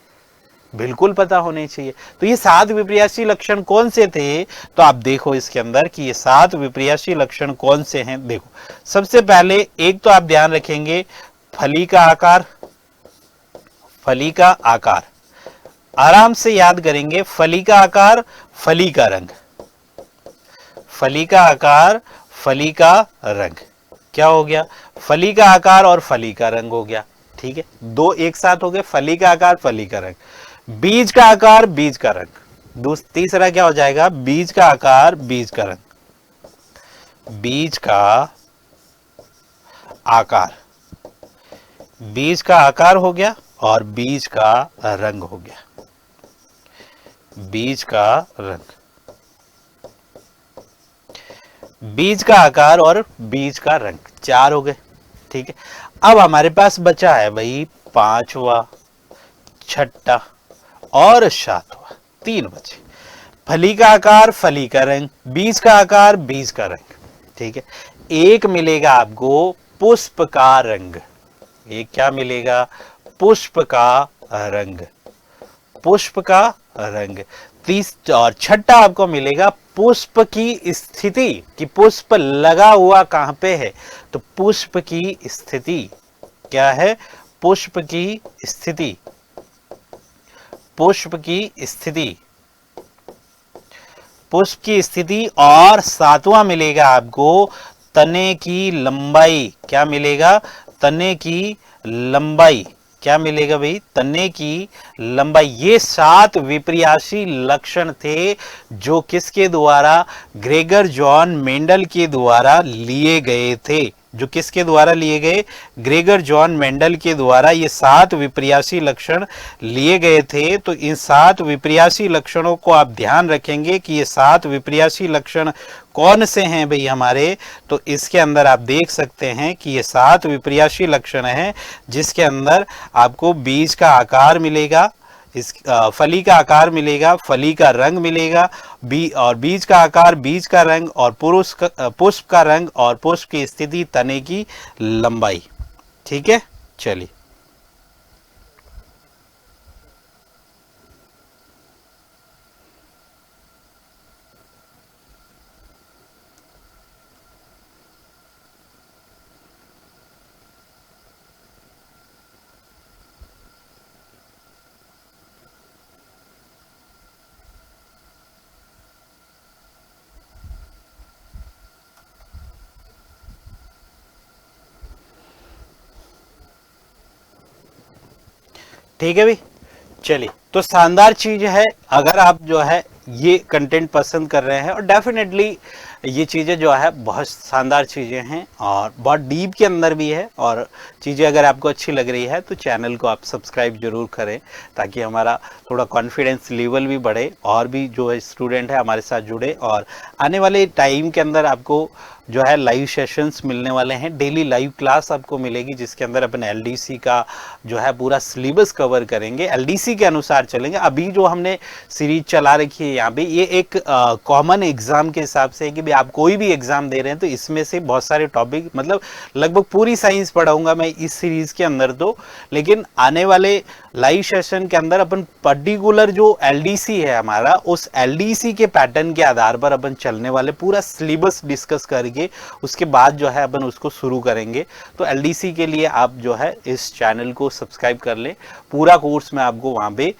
बिल्कुल पता होने चाहिए। तो ये 7 विपर्यासी लक्षण कौन से थे, तो आप देखो इसके अंदर कि ये 7 विपर्यासी लक्षण कौन से हैं। देखो सबसे पहले एक तो आप ध्यान रखेंगे फली का आकार, फली का आकार आराम से याद करेंगे, फली का आकार, फली का रंग, फली का आकार, फली का रंग, क्या हो गया, फली का आकार और फली का रंग हो गया। ठीक है, 2 एक साथ हो गए, फली का आकार, फली का रंग। बीज का आकार, बीज का रंग, तीसरा क्या हो जाएगा, बीज का आकार, बीज का रंग, बीज का आकार, बीज का आकार हो गया और बीज का रंग हो गया, बीज का रंग, बीज का आकार और बीज का रंग, 4 हो गए। ठीक है, अब हमारे पास बचा है भाई 5वां, 6ठा और 7वां, 3 बचे। फली का आकार, फली का रंग, बीज का आकार, बीज का रंग। ठीक है, एक मिलेगा आपको पुष्प का रंग, एक क्या मिलेगा, पुष्प का रंग, पुष्प का रंग। 30 और 6ठा आपको मिलेगा पुष्प की स्थिति, कि पुष्प लगा हुआ कहां पे है, तो पुष्प की स्थिति क्या है, पुष्प की स्थिति, पुष्प की स्थिति, पुष्प की स्थिति। और 7वां मिलेगा आपको तने की लंबाई, क्या मिलेगा, तने की लंबाई, क्या मिलेगा भाई, तने की लंबाई। ये 7 विपर्यासी लक्षण थे जो किसके द्वारा, ग्रेगर जॉन मेंडल के द्वारा लिए गए थे, जो किसके द्वारा लिए गए, ग्रेगर जॉन मेंडल के द्वारा ये 7 विपर्यासी लक्षण लिए गए थे। तो इन 7 विपर्यासी लक्षणों को आप ध्यान रखेंगे कि ये 7 विपर्यासी लक्षण कौन से हैं भाई हमारे, तो इसके अंदर आप देख सकते हैं कि ये 7 विपर्यासी लक्षण हैं, जिसके अंदर आपको बीज का आकार मिलेगा, इस फली का आकार मिलेगा, फली का रंग मिलेगा, और बीज का आकार, बीज का रंग और पुष्प का रंग और पुष्प की स्थिति, तने की लंबाई। ठीक है, चलिए ठीक है भाई। चलिए, तो शानदार चीज है अगर आप जो है ये कंटेंट पसंद कर रहे हैं, और डेफिनेटली ये चीज़ें जो है बहुत शानदार चीज़ें हैं और बहुत डीप के अंदर भी है, और चीज़ें अगर आपको अच्छी लग रही है तो चैनल को आप सब्सक्राइब जरूर करें, ताकि हमारा थोड़ा कॉन्फिडेंस लेवल भी बढ़े और भी जो है स्टूडेंट है हमारे साथ जुड़े। और आने वाले टाइम के अंदर आपको जो है लाइव सेशंस मिलने वाले हैं, डेली लाइव क्लास आपको मिलेगी, जिसके अंदर अपन एलडीसी का जो है पूरा सिलेबस कवर करेंगे, एलडीसी के अनुसार चलेंगे। अभी जो हमने सीरीज चला रखी है यहाँ पे, ये एक कॉमन एग्जाम के हिसाब से है कि आप कोई भी एग्जाम दे रहे हैं तो इसमें से बहुत सारे टॉपिक, मतलब लगभग पूरी साइंस पढ़ाऊंगा मैं इस सीरीज के अंदर तो, लेकिन आने वाले लाइव सेशन के अंदर अपन पर्टिकुलर जो एलडीसी है हमारा, उस एलडीसी के पैटर्न के आधार पर अपन चलने वाले, पूरा सिलेबस डिस्कस करके उसके बाद जो है अपन उसको शुरू करेंगे। तो एलडीसी के लिए आप जो है इस चैनल को सब्सक्राइब कर लें। पूरा कोर्स मैं आपको वहाँ पे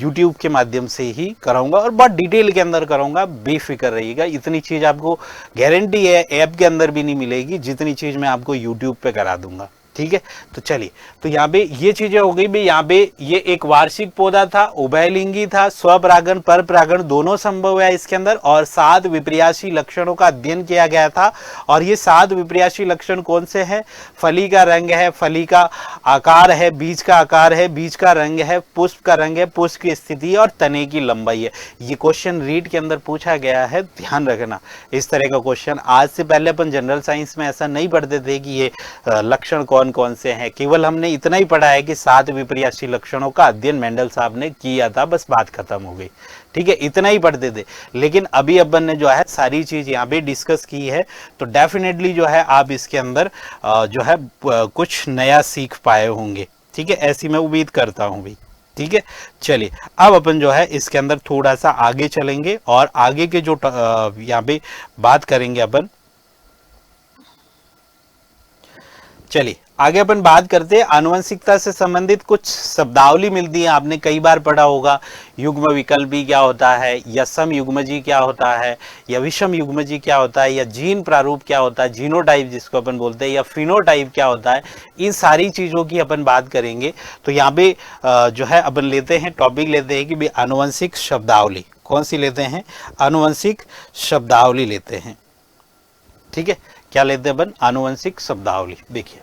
यूट्यूब के माध्यम से ही कराऊंगा और बहुत डिटेल के अंदर कराऊंगा, बेफिक्र रहिएगा। इतनी चीज़ आपको गारंटी है ऐप के अंदर भी नहीं मिलेगी जितनी चीज़ मैं आपको यूट्यूब पे करा दूंगा, ठीक है। तो चलिए, तो यहाँ पे ये चीजें हो गई भाई। यहाँ पे ये एक वार्षिक पौधा था, उभयलिंगी था, स्वपरागण पर परागण दोनों संभव है इसके अंदर, और 7 विपर्यासी लक्षणों का अध्ययन किया गया था। और ये 7 विपर्यासी लक्षण कौन से हैं? फली का रंग है, फली का आकार है, बीज का आकार है, बीज का रंग है, पुष्प का रंग है, पुष्प की स्थिति और तने की लंबाई है। ये क्वेश्चन रीड के अंदर पूछा गया है, ध्यान रखना इस तरह का क्वेश्चन। आज से पहले अपन जनरल साइंस में ऐसा नहीं पढ़ते थे कि ये लक्षण कौन कौन से हैं, केवल हमने इतना ही पढ़ा है कि 7 विपर्यासी लक्षणों का अध्ययन मेंडल साहब ने किया था, बस बात खत्म हो गई, ठीक है, इतना ही पढ़ते थे। लेकिन अभी अपन ने जो है सारी चीज यहाँ पे डिस्कस की है, तो डेफिनेटली जो है आप इसके अंदर जो है कुछ नया सीख पाए होंगे, ठीक है, ऐसी मैं उम्मीद करता हूँ भाई, ठीक है। चलिए, अब अपन जो है इसके अंदर थोड़ा सा आगे चलेंगे और आगे के जो यहाँ पे बात करेंगे अपन। चलिए आगे अपन बात करते हैं, आनुवंशिकता से संबंधित कुछ शब्दावली मिलती है, आपने कई बार पढ़ा होगा। युग्म विकल्पी क्या होता है, या समयुग्मजी क्या होता है, या विषम युग्मजी क्या होता है, या जीन प्रारूप क्या होता है, जीनोटाइप जिसको अपन बोलते हैं, या फिनोटाइप क्या होता है, इन सारी चीज़ों की अपन बात करेंगे। तो यहाँ पे जो है अपन लेते हैं, टॉपिक लेते हैं कि भाई आनुवंशिक शब्दावली कौन सी लेते हैं, आनुवंशिक शब्दावली लेते हैं, ठीक है। क्या लेते हैं अपन? आनुवंशिक शब्दावली। देखिए,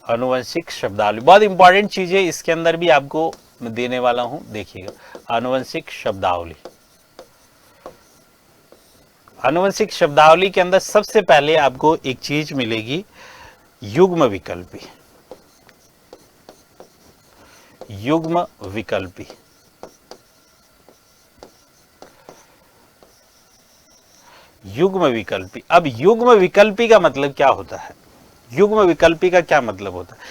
आनुवंशिक शब्दावली बहुत इंपॉर्टेंट चीज है, इसके अंदर भी आपको मैं देने वाला हूं, देखिएगा। आनुवंशिक शब्दावली, आनुवंशिक शब्दावली के अंदर सबसे पहले आपको एक चीज मिलेगी, युग्म विकल्पी। युग्म विकल्पी, युग्म विकल्पी। अब युग्म विकल्पी का मतलब क्या होता है? युग्म विकल्पी का क्या मतलब होता है?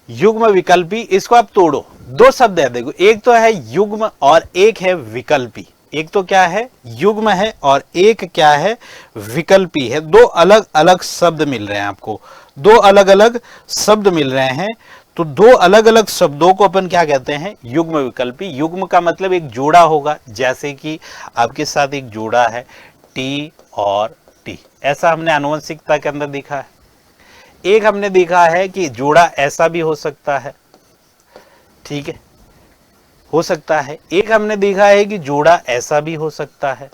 युग्म विकल्पी, इसको आप तोड़ो, 2 शब्द है, देखो, एक तो है युग्म और एक है विकल्पी। एक तो क्या है? युग्म है, और एक क्या है? विकल्पी है। 2 अलग अलग शब्द मिल रहे हैं आपको, 2 अलग अलग शब्द मिल रहे हैं। तो 2 अलग अलग शब्दों को अपन क्या कहते हैं? युग्म विकल्पी। युग्म का मतलब एक जोड़ा होगा, जैसे कि आपके साथ एक जोड़ा है टी और टी, ऐसा हमने आनुवंशिकता के अंदर देखा है। एक हमने देखा है कि जोड़ा ऐसा भी हो सकता है, ठीक है, हो सकता है। एक हमने देखा है कि जोड़ा ऐसा भी हो सकता है,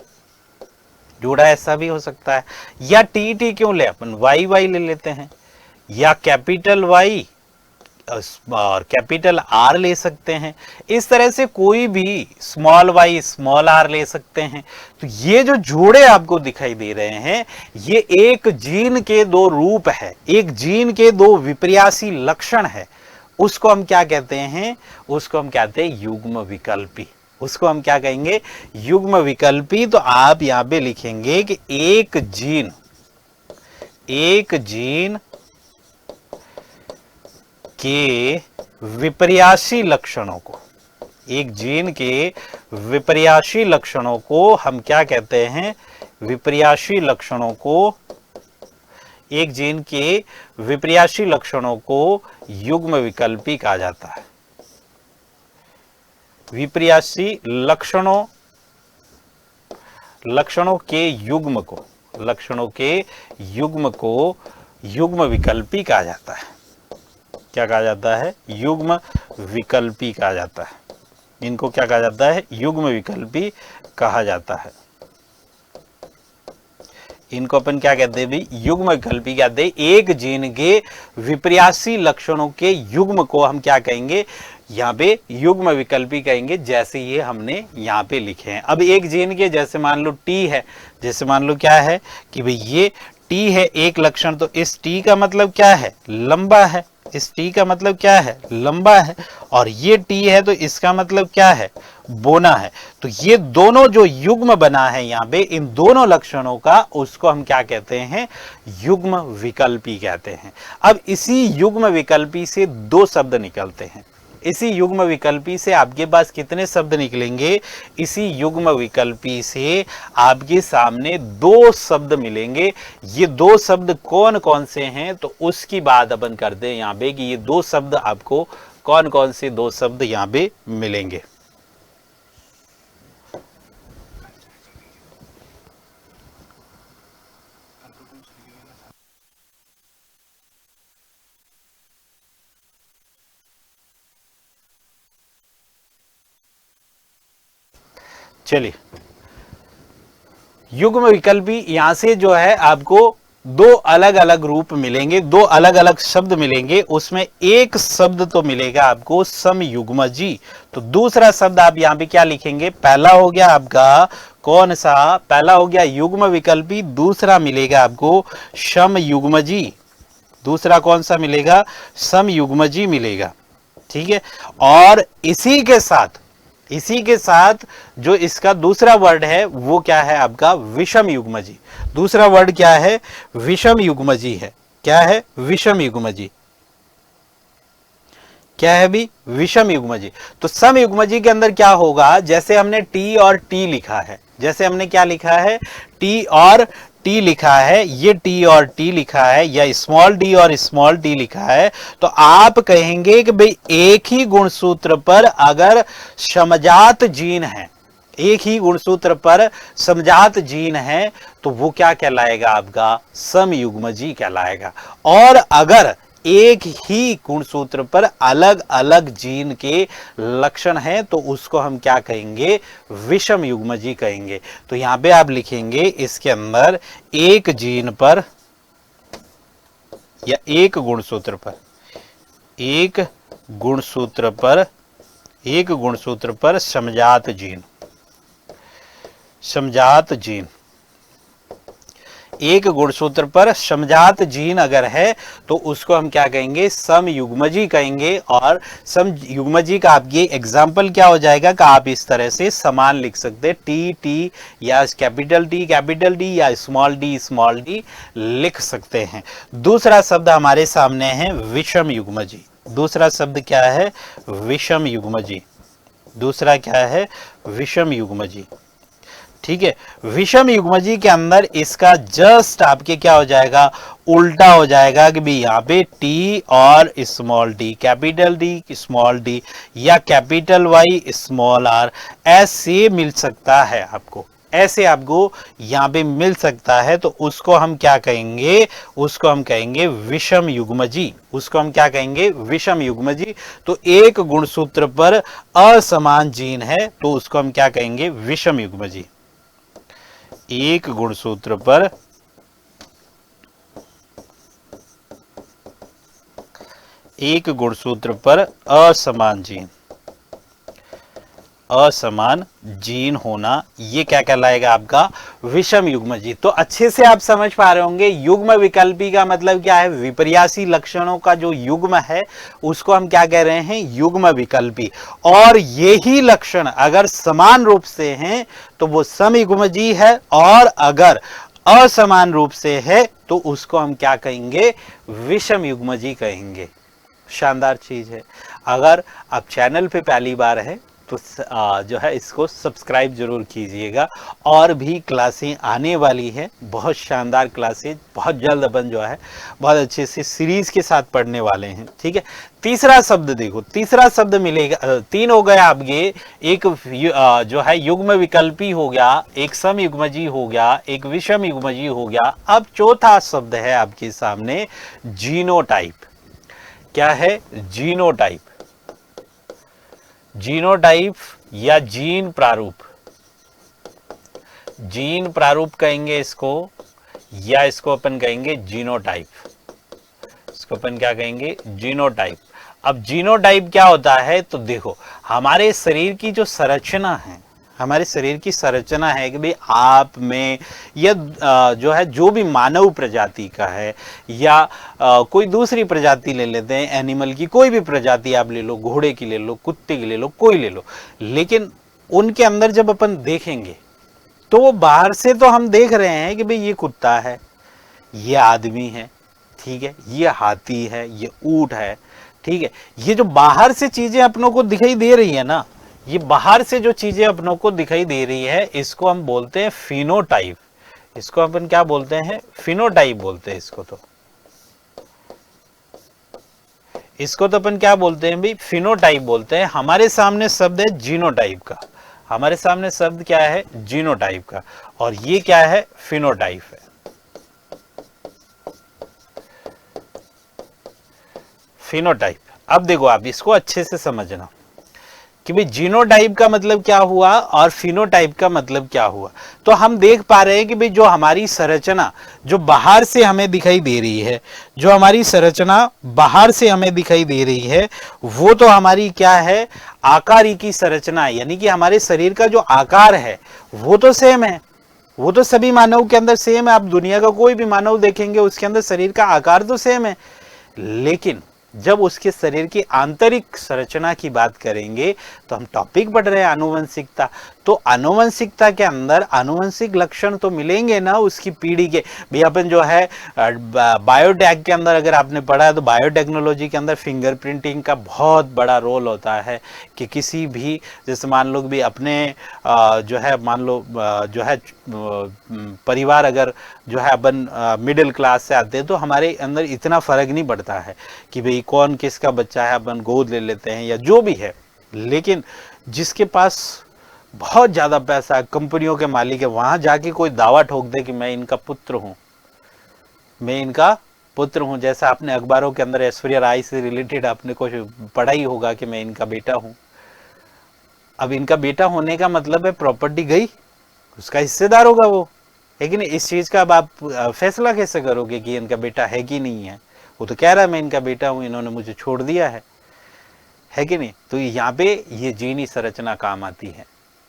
जोड़ा ऐसा भी हो सकता है। या टी टी क्यों ले, अपन वाई वाई ले लेते हैं, या कैपिटल वाई और कैपिटल आर ले सकते हैं। इस तरह से कोई भी स्मॉल वाई स्मॉल आर ले सकते हैं। तो ये जो जोड़े आपको दिखाई दे रहे हैं, ये एक जीन के 2 रूप है, एक जीन के 2 विपर्यासी लक्षण है। उसको हम क्या कहते हैं? उसको हम कहते हैं युग्म विकल्पी। उसको हम क्या कहेंगे? युग्म विकल्पी। तो आप यहां पे लिखेंगे कि एक जीन के विपर्यासी लक्षणों को, एक जीन के विपर्यासी लक्षणों को हम क्या कहते हैं? विपर्यासी लक्षणों को, एक जीन के विपर्यासी लक्षणों को युग्म विकल्पी कहा जाता है। विपर्यासी लक्षणों के युग्म को लक्षणों के युग्म को युग्म विकल्पी कहा जाता है। क्या कहा जाता है? युग्म विकल्पी कहा जाता है। इनको क्या कहा जाता है? युग्म विकल्पी कहा जाता है। इनको अपन क्या कहते हैं भाई? युग्म विकल्पी कहते हैं। एक जीन के विपर्यासी लक्षणों के युग्म को हम क्या कहेंगे? यहाँ पे युग्म विकल्पी कहेंगे, जैसे ये हमने यहाँ पे लिखे हैं। अब एक जीन के जैसे मान लो टी है, जैसे मान लो क्या है कि भाई ये टी है एक लक्षण, तो इस टी का मतलब क्या है? लंबा है। इस टी का मतलब क्या है? लंबा है। और ये टी है तो इसका मतलब क्या है? बोना है। तो ये दोनों जो युग्म बना है यहाँ पे, इन दोनों लक्षणों का, उसको हम क्या कहते हैं? युग्म विकल्पी कहते हैं। अब इसी युग्म विकल्पी से दो शब्द निकलते हैं। इसी युग्म विकल्पी से आपके पास कितने शब्द निकलेंगे? इसी युग्म विकल्पी से आपके सामने दो शब्द मिलेंगे। ये दो शब्द कौन कौन से हैं, तो उसकी बात अपन करते हैं यहाँ पे कि ये दो शब्द आपको कौन कौन से दो शब्द यहाँ पे मिलेंगे। चलिए, युग्म विकल्पी यहां से जो है आपको दो अलग अलग रूप मिलेंगे, दो अलग अलग शब्द मिलेंगे। उसमें एक शब्द तो मिलेगा आपको समयुग्मजी। तो दूसरा शब्द आप यहां पे क्या लिखेंगे? पहला हो गया आपका कौन सा? पहला हो गया युग्म विकल्पी, दूसरा मिलेगा आपको समयुग्मजी। दूसरा कौन सा मिलेगा? समयुग्मजी मिलेगा। ठीक है। और इसी के साथ जो इसका दूसरा वर्ड है वो क्या है आपका? विषम युग्मजी। दूसरा वर्ड क्या है? विषम युग्मजी है। क्या है? विषम युग्मजी। क्या है भी? विषम युग्मजी। तो सम युग्मजी के अंदर क्या होगा? जैसे हमने टी और टी लिखा है, जैसे हमने क्या लिखा है? टी और टी लिखा है, ये टी और टी लिखा है, या स्मॉल डी और स्मॉल टी लिखा है, तो आप कहेंगे कि भाई एक ही गुणसूत्र पर अगर समजात जीन है, एक ही गुणसूत्र पर समजात जीन है, तो वो क्या कहलाएगा? आपका समयुग्मजी कहलाएगा। और अगर एक ही गुणसूत्र पर अलग अलग जीन के लक्षण हैं, तो उसको हम क्या कहेंगे? विषम युग्मजी कहेंगे। तो यहां पे आप लिखेंगे इसके अंदर एक जीन पर या एक गुणसूत्र पर समजात जीन, एक गुणसूत्र पर समजात जीन अगर है तो उसको हम क्या कहेंगे? समयुग्मजी कहेंगे। और समयुग्मजी का आपकी एग्जाम्पल क्या हो जाएगा कि आप इस तरह से समान लिख सकते हैं, टी टी या कैपिटल डी या स्मॉल डी लिख सकते हैं। दूसरा शब्द हमारे सामने है विषम युग्मजी। दूसरा शब्द क्या है? विषम युग्मजी। दूसरा क्या है? विषम युग्मजी। ठीक है। विषम युग्मजी के अंदर इसका जस्ट आपके क्या हो जाएगा? उल्टा हो जाएगा कि भी यहाँ पे टी और small D, capital D small D, या कैपिटल वाई स्मॉल आर, ऐसे मिल सकता है आपको, ऐसे आपको यहाँ पे मिल सकता है। तो उसको हम क्या कहेंगे? उसको हम कहेंगे विषम युग्मजी। उसको हम क्या कहेंगे? विषम युग्मजी। तो एक गुणसूत्र पर असमान जीन है तो उसको हम क्या कहेंगे? विषम युग्मजी। एक गुणसूत्र पर असमान जीन होना, ये क्या कहलाएगा? आपका विषम युग्मजी। तो अच्छे से आप समझ पा रहे होंगे युग्म विकल्पी का मतलब क्या है? विपर्यासी लक्षणों का जो युग्म है उसको हम क्या कह रहे हैं? युग्म विकल्पी। और यही लक्षण अगर समान रूप से हैं तो वो समयुग्मजी है, और अगर असमान रूप से है तो उसको हम क्या कहेंगे? विषम युग्मजी कहेंगे। शानदार चीज है। अगर आप चैनल पे पहली बार है तो जो है इसको सब्सक्राइब जरूर कीजिएगा। और भी क्लासें आने वाली है, बहुत शानदार क्लासें, बहुत जल्द अपन जो है बहुत अच्छे से सीरीज के साथ पढ़ने वाले हैं। ठीक है, तीसरा शब्द देखो, तीसरा शब्द मिलेगा, 3 हो गया आपके, एक जो है युग्म विकल्पी हो गया, एक समयुग्मजी हो गया, एक विषम युग्मजी हो गया। अब चौथा शब्द है आपके सामने जीनोटाइप। क्या है? जीनोटाइप। जीनोटाइप या जीन प्रारूप, जीन प्रारूप कहेंगे इसको, या इसको अपन कहेंगे जीनोटाइप। इसको अपन क्या कहेंगे? जीनोटाइप। अब जीनोटाइप क्या होता है? तो देखो, हमारे शरीर की जो संरचना है, हमारे शरीर की संरचना है कि भाई आप में या जो है जो भी मानव प्रजाति का है, या कोई दूसरी प्रजाति ले लेते हैं एनिमल की, कोई भी प्रजाति आप ले लो, घोड़े की ले लो, कुत्ते की ले लो, कोई ले लो, लेकिन उनके अंदर जब अपन देखेंगे तो वो बाहर से तो हम देख रहे हैं कि भाई ये कुत्ता है, ये आदमी है, ठीक है, ये हाथी है, ये ऊंट है, ठीक है। ये जो बाहर से चीजें अपनों को दिखाई दे रही है ना, ये बाहर से जो चीजें अपनों को दिखाई दे रही है, इसको हम बोलते हैं फिनोटाइप। इसको अपन क्या बोलते हैं? फिनोटाइप बोलते हैं इसको। तो इसको तो अपन क्या बोलते हैं भाई? फिनोटाइप बोलते हैं। हमारे सामने शब्द है जीनोटाइप का, हमारे सामने शब्द क्या है? जीनोटाइप का, और ये क्या है? फिनोटाइप है। फिनोटाइप। अब देखो, आप इसको अच्छे से समझना कि भाई जीनोटाइप का मतलब क्या हुआ और फिनोटाइप का मतलब क्या हुआ। तो हम देख पा रहे हैं कि भाई जो हमारी संरचना जो बाहर से हमें दिखाई दे रही है, जो हमारी संरचना बाहर से हमें दिखाई दे रही है, वो तो हमारी क्या है? आकारिकी संरचना है। यानी कि हमारे शरीर का जो आकार है वो तो सेम है, वो तो सभी मानव के अंदर सेम है। आप दुनिया का कोई भी मानव देखेंगे, उसके अंदर शरीर का आकार तो सेम है, लेकिन जब उसके शरीर की आंतरिक संरचना की बात करेंगे तो हम टॉपिक पढ़ रहे हैं आनुवंशिकता। तो आनुवंशिकता के अंदर आनुवंशिक लक्षण तो मिलेंगे ना उसकी पीढ़ी के। भाई अपन जो है बायोटेक के अंदर अगर आपने पढ़ा है तो बायोटेक्नोलॉजी के अंदर फिंगरप्रिंटिंग का बहुत बड़ा रोल होता है कि किसी भी, जैसे मान लो भी अपने जो है मान लो जो है परिवार अगर जो है अपन मिडिल क्लास से आते हैं तो हमारे अंदर इतना फर्क नहीं पड़ता है कि भाई कौन किसका बच्चा है, अपन गोद ले लेते हैं या जो भी है। लेकिन जिसके पास बहुत ज़्यादा पैसा, कंपनियों के मालिक है, वहां जाके कोई दावा ठोक दे कि मैं इनका पुत्र हूं, मैं इनका पुत्र हूं। जैसा आपने अखबारों के अंदर ऐश्वर्या राय से रिलेटेड आपने कुछ पढ़ा ही होगा कि मैं इनका बेटा हूं। अब इनका बेटा होने का मतलब है प्रॉपर्टी गई, उसका हिस्सेदार होगा वो, है कि नहीं? इस चीज का अब आप फैसला कैसे करोगे कि इनका बेटा है कि नहीं है? वो तो कह रहा है मैं इनका बेटा हूं, इन्होंने मुझे छोड़ दिया है कि नहीं? तो यहाँ पे ये जीनी संरचना काम आती है,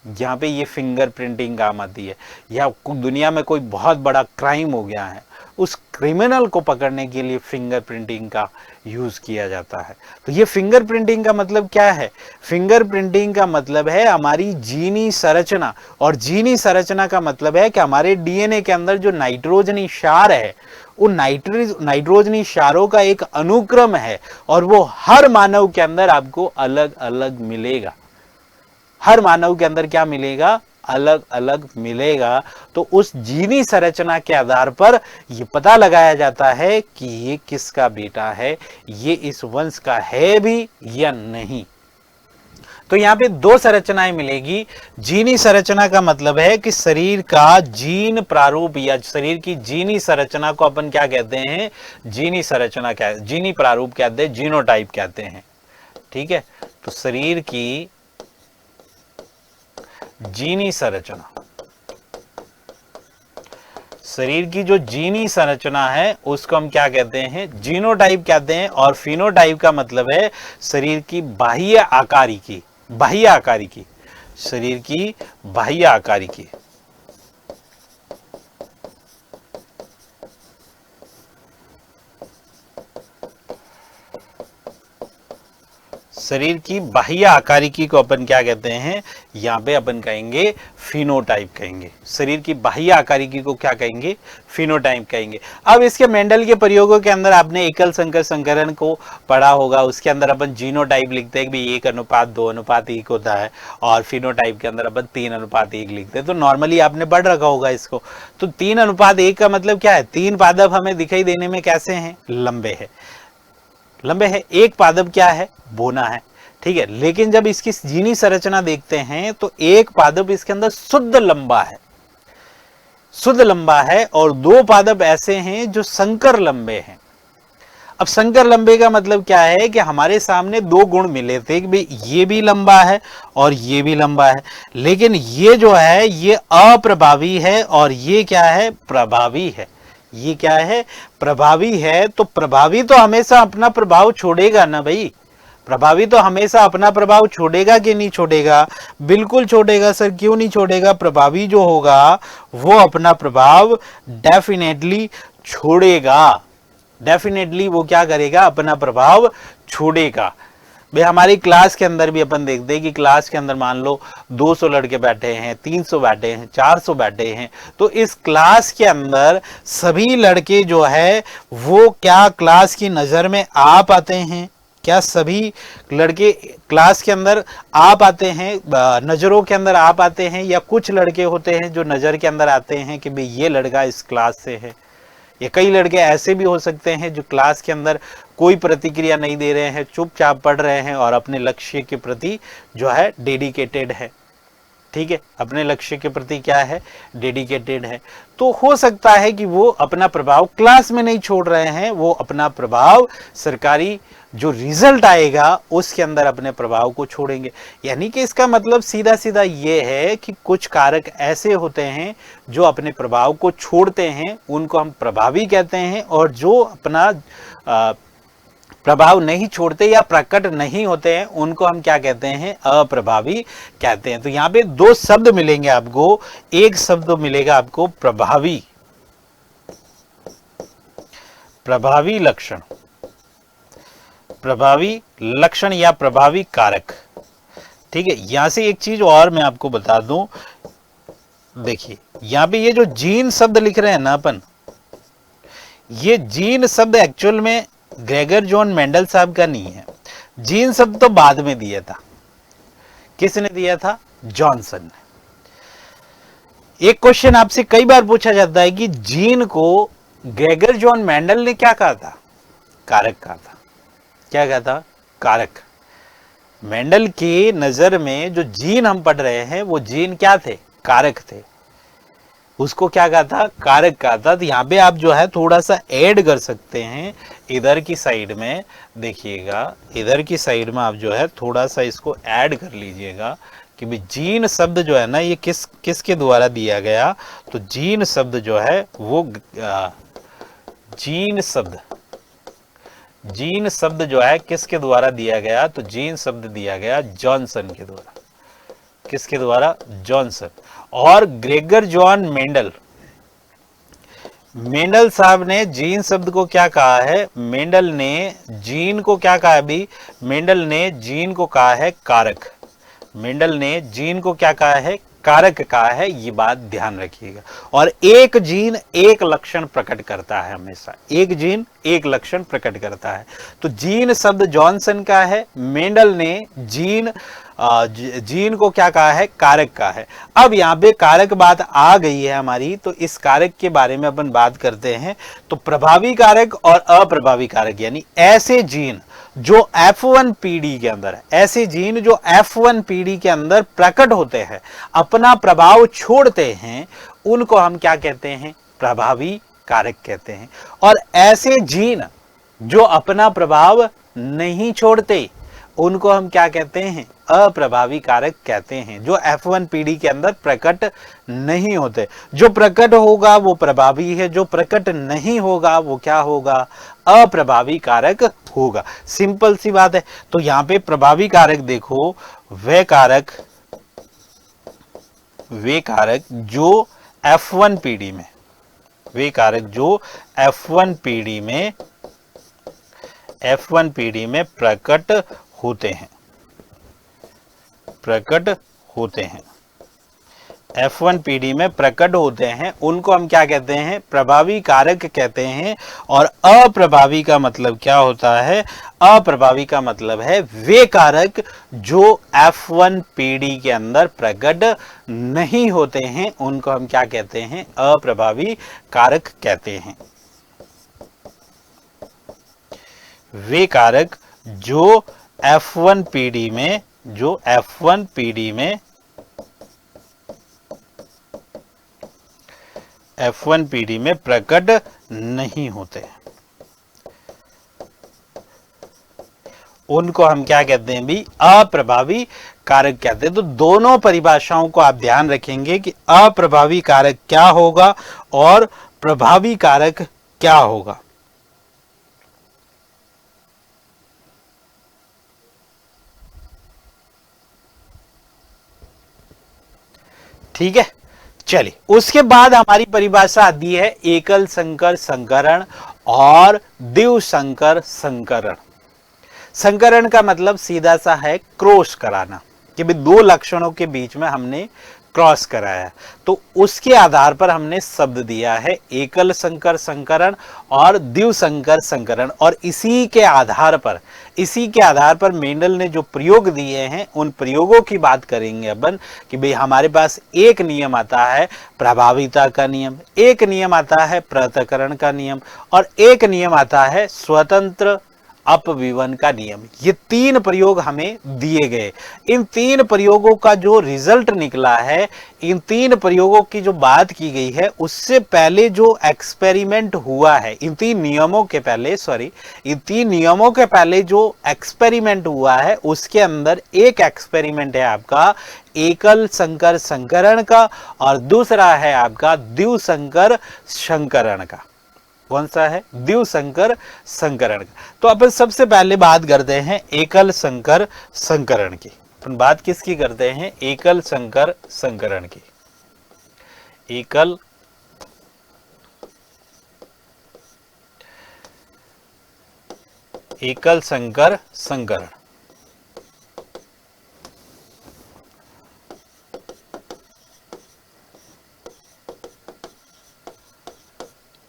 यहाँ पे ये फिंगर प्रिंटिंग काम आती है। या दुनिया में कोई बहुत बड़ा क्राइम हो गया है, उस क्रिमिनल को पकड़ने के लिए फिंगर प्रिंटिंग का यूज किया जाता है। तो ये फिंगर प्रिंटिंग का मतलब क्या है? फिंगर प्रिंटिंग का मतलब है हमारी जीनी संरचना, और जीनी संरचना का मतलब है कि हमारे डीएनए के अंदर जो नाइट्रोजनी क्षार है, उन नाइट्रोजनी क्षारों का एक अनुक्रम है, और वो हर मानव के अंदर आपको अलग अलग मिलेगा। हर मानव के अंदर क्या मिलेगा? अलग अलग मिलेगा। तो उस जीनी संरचना के आधार पर यह पता लगाया जाता है कि ये किसका बेटा है, ये इस वंश का है भी या नहीं। तो यहां पे 2 संरचनाएं मिलेगी। जीनी संरचना का मतलब है कि शरीर का जीन प्रारूप या शरीर की जीनी संरचना को अपन क्या कहते हैं? जीनी संरचना क्या है? जीनी प्रारूप कहते हैं, जीनोटाइप कहते हैं। ठीक है, तो शरीर की जीनी संरचना, शरीर की जो जीनी संरचना है उसको हम क्या कहते हैं? जीनोटाइप कहते हैं। और फिनोटाइप का मतलब है शरीर की बाह्य आकारिकी, बाह्य आकारिकी, शरीर की बाह्य आकारिकी। शरीर की बाह्य आकारिकी को अपन क्या कहते हैं, यहाँ पे अपन कहेंगे फिनोटाइप कहेंगे। शरीर की बाह्य आकारिकी को क्या कहेंगे, फिनोटाइप कहेंगे। अब इसके मेंडल के प्रयोगों के अंदर आपने एकल संकर संकरण को पढ़ा होगा, उसके अंदर अपन जीनोटाइप लिखते हैं कि 1:2:1 होता है, और फिनोटाइप के अंदर अपन 3:1 लिखते हैं। तो नॉर्मली आपने पढ़ रखा होगा इसको। तो 3:1 का मतलब क्या है, 3 पादप हमें दिखाई देने में कैसे हैं, लंबे है, लंबे है। एक पादप क्या है, बोना है, ठीक है। लेकिन जब इसकी जीनी संरचना देखते हैं तो एक पादप इसके अंदर शुद्ध लंबा है, शुद्ध लंबा है, और 2 पादप ऐसे हैं जो संकर लंबे हैं। अब संकर लंबे का मतलब क्या है कि हमारे सामने 2 गुण मिले थे कि भाई ये भी लंबा है और ये भी लंबा है, लेकिन ये जो है ये अप्रभावी है और ये क्या है, प्रभावी है। ये क्या है, प्रभावी है। तो प्रभावी तो हमेशा अपना प्रभाव छोड़ेगा ना भाई, प्रभावी तो हमेशा अपना प्रभाव छोड़ेगा कि नहीं छोड़ेगा, बिल्कुल छोड़ेगा सर, क्यों नहीं छोड़ेगा। प्रभावी जो होगा वो अपना प्रभाव डेफिनेटली छोड़ेगा, डेफिनेटली वो क्या करेगा, अपना प्रभाव छोड़ेगा। भाई हमारी क्लास के अंदर भी अपन देखते हैं कि क्लास के अंदर मान लो 200 लड़के बैठे हैं, 300 बैठे हैं, 400 बैठे हैं, तो इस क्लास के अंदर सभी लड़के जो है वो क्या क्लास की नजर में आ पाते हैं, क्या सभी लड़के क्लास के अंदर आ पाते हैं, नजरों के अंदर आ पाते हैं, या कुछ लड़के होते हैं जो नजर के अंदर आते हैं कि भाई ये लड़का इस क्लास से है। ये कई लड़के ऐसे भी हो सकते हैं जो क्लास के अंदर कोई प्रतिक्रिया नहीं दे रहे हैं, चुपचाप पढ़ रहे हैं और अपने लक्ष्य के प्रति जो है डेडिकेटेड है, ठीक है, अपने लक्ष्य के प्रति क्या है, डेडिकेटेड है। तो हो सकता है कि वो अपना प्रभाव क्लास में नहीं छोड़ रहे हैं, वो अपना प्रभाव सरकारी जो रिजल्ट आएगा उसके अंदर अपने प्रभाव को छोड़ेंगे। यानी कि इसका मतलब सीधा सीधा ये है कि कुछ कारक ऐसे होते हैं जो अपने प्रभाव को छोड़ते हैं, उनको हम प्रभावी कहते हैं, और जो अपना प्रभाव नहीं छोड़ते या प्रकट नहीं होते हैं उनको हम क्या कहते हैं, अप्रभावी कहते हैं। तो यहाँ पे 2 शब्द मिलेंगे आपको, एक शब्द मिलेगा आपको प्रभावी, प्रभावी लक्षण, प्रभावी लक्षण या प्रभावी कारक, ठीक है। यहां से एक चीज और मैं आपको बता दूं, देखिए यहां पे ये जो जीन शब्द लिख रहे हैं ना अपन, ये जीन शब्द एक्चुअल में ग्रेगर जॉन मेंडल साहब का नहीं है। जीन शब्द तो बाद में दिया था, किसने दिया था, जॉनसन ने। एक क्वेश्चन आपसे कई बार पूछा जाता है कि जीन को ग्रेगर जॉन मेंडल ने क्या कहा था, कारक कहा था। क्या कहा था, कारक। मेंडल की नजर में जो जीन हम पढ़ रहे हैं वो जीन क्या थे, कारक थे। उसको क्या कहा था, कारक कहा था। तो यहाँ पे आप जो है थोड़ा सा ऐड कर सकते हैं, इधर की साइड में देखिएगा, इधर की साइड में आप जो है थोड़ा सा इसको ऐड कर लीजिएगा कि भाई जीन शब्द जो है ना ये किसके द्वारा दिया गया। तो जीन शब्द जो है वो जीन शब्द जो है किसके द्वारा दिया गया, तो जीन शब्द दिया गया जॉनसन के द्वारा। किसके द्वारा, जॉनसन। और ग्रेगर जॉन मेंडल, मेंडल साहब ने जीन शब्द को क्या कहा है, मेंडल ने जीन को क्या कहा है भी, मेंडल ने जीन को कहा है कारक। मेंडल ने जीन को क्या कहा है, कारक कहा है। ये बात ध्यान रखिएगा। और एक जीन एक लक्षण प्रकट करता है, हमेशा एक जीन एक लक्षण प्रकट करता है। तो जीन शब्द जॉनसन का है, मेंडल ने जीन को क्या कहा है, कारक का है। अब यहाँ पे कारक बात आ गई है हमारी, तो इस कारक के बारे में अपन बात करते हैं। तो प्रभावी कारक और अप्रभावी कारक, यानी ऐसे जीन जो F1 पीढ़ी के अंदर है, ऐसे जीन जो F1 पीढ़ी के अंदर प्रकट होते हैं, अपना प्रभाव छोड़ते हैं, उनको हम क्या कहते हैं, प्रभावी कारक कहते हैं। और ऐसे जीन जो अपना प्रभाव नहीं छोड़ते, उनको हम क्या कहते हैं, अप्रभावी कारक कहते हैं, जो F1 पीढ़ी के अंदर प्रकट नहीं होते। जो प्रकट होगा वो प्रभावी है, जो प्रकट नहीं होगा वो क्या होगा, अप्रभावी कारक होगा। सिंपल सी बात है। तो यहां पे प्रभावी कारक देखो, वे कारक जो F1 पीढ़ी में, वे कारक जो F1 पीढ़ी में प्रकट होते हैं, प्रकट होते हैं, F1PD में प्रकट होते हैं, उनको हम क्या कहते हैं? प्रभावी कारक कहते हैं। और अप्रभावी का मतलब क्या होता है? अप्रभावी का मतलब है वे कारक जो F1PD के अंदर प्रकट नहीं होते हैं, उनको हम क्या कहते हैं? अप्रभावी कारक कहते हैं। वे कारक जो F1PD में प्रकट नहीं होते, उनको हम क्या कहते हैं भी? अप्रभावी कारक कहते हैं। तो दोनों परिभाषाओं को आप ध्यान रखेंगे कि अप्रभावी कारक क्या होगा और प्रभावी कारक क्या होगा। ठीक है, चलिए उसके बाद हमारी परिभाषा आती है एकल संकर संकरण और द्विसंकर संकरण। संकरण का मतलब सीधा सा है क्रॉस कराना, कि भाई दो लक्षणों के बीच में हमने क्रॉस कराया, तो उसके आधार पर हमने शब्द दिया है एकल संकर संकरण और द्विसंकर संकरण। और इसी के आधार पर मेंडल ने जो प्रयोग दिए हैं उन प्रयोगों की बात करेंगे अपन, कि भाई हमारे पास एक नियम आता है प्रभाविता का नियम, एक नियम आता है पृथक्करण का नियम, और एक नियम आता है स्वतंत्र अपविवन का नियम। ये तीन प्रयोग हमें दिए गए। इन तीन प्रयोगों का जो रिजल्ट निकला है, इन तीन प्रयोगों की जो बात की गई है, उससे पहले जो एक्सपेरिमेंट हुआ है, इन तीन नियमों के पहले जो एक्सपेरिमेंट हुआ है, उसके अंदर एक एक्सपेरिमेंट है आपका एकल संकर संकरण का और दूसरा है आपका द्विसंकर संकरण का। कौन सा है? द्विसंकर संकरण का। तो अपन सबसे पहले बात करते हैं एकल संकर संकरण की। अपन बात किसकी करते हैं? एकल संकर संकरण की। एकल संकर संकरण।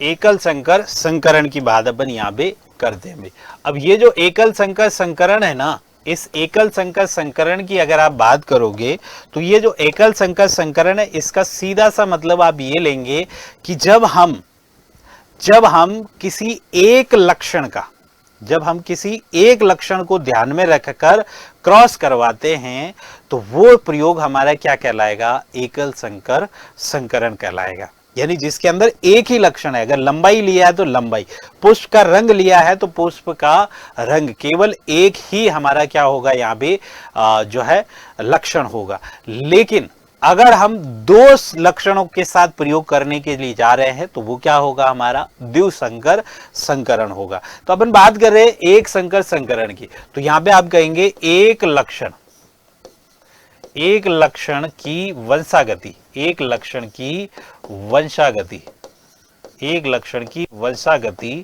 एकल संकर संकरण की बात अपन यहां पे करते हैं। अब ये जो एकल संकर संकरण है ना, इस एकल संकर संकरण की अगर आप बात करोगे तो ये जो एकल संकर संकरण है, इसका सीधा सा मतलब आप ये लेंगे कि जब हम किसी एक लक्षण को ध्यान में रखकर क्रॉस करवाते हैं, तो वो प्रयोग हमारा क्या कहलाएगा? एकल संकर संकरण कहलाएगा। यानी जिसके अंदर एक ही लक्षण है, अगर लंबाई लिया है तो लंबाई, पुष्प का रंग लिया है तो पुष्प का रंग, केवल एक ही हमारा क्या होगा यहाँ पे जो है लक्षण होगा। लेकिन अगर हम दो लक्षणों के साथ प्रयोग करने के लिए जा रहे हैं तो वो क्या होगा? हमारा द्विसंकर संकरण होगा। तो अपन बात कर रहे हैं एक संकर संकरण की, तो यहां पे आप कहेंगे एक लक्षण की वंशागति, एक लक्षण की वंशागति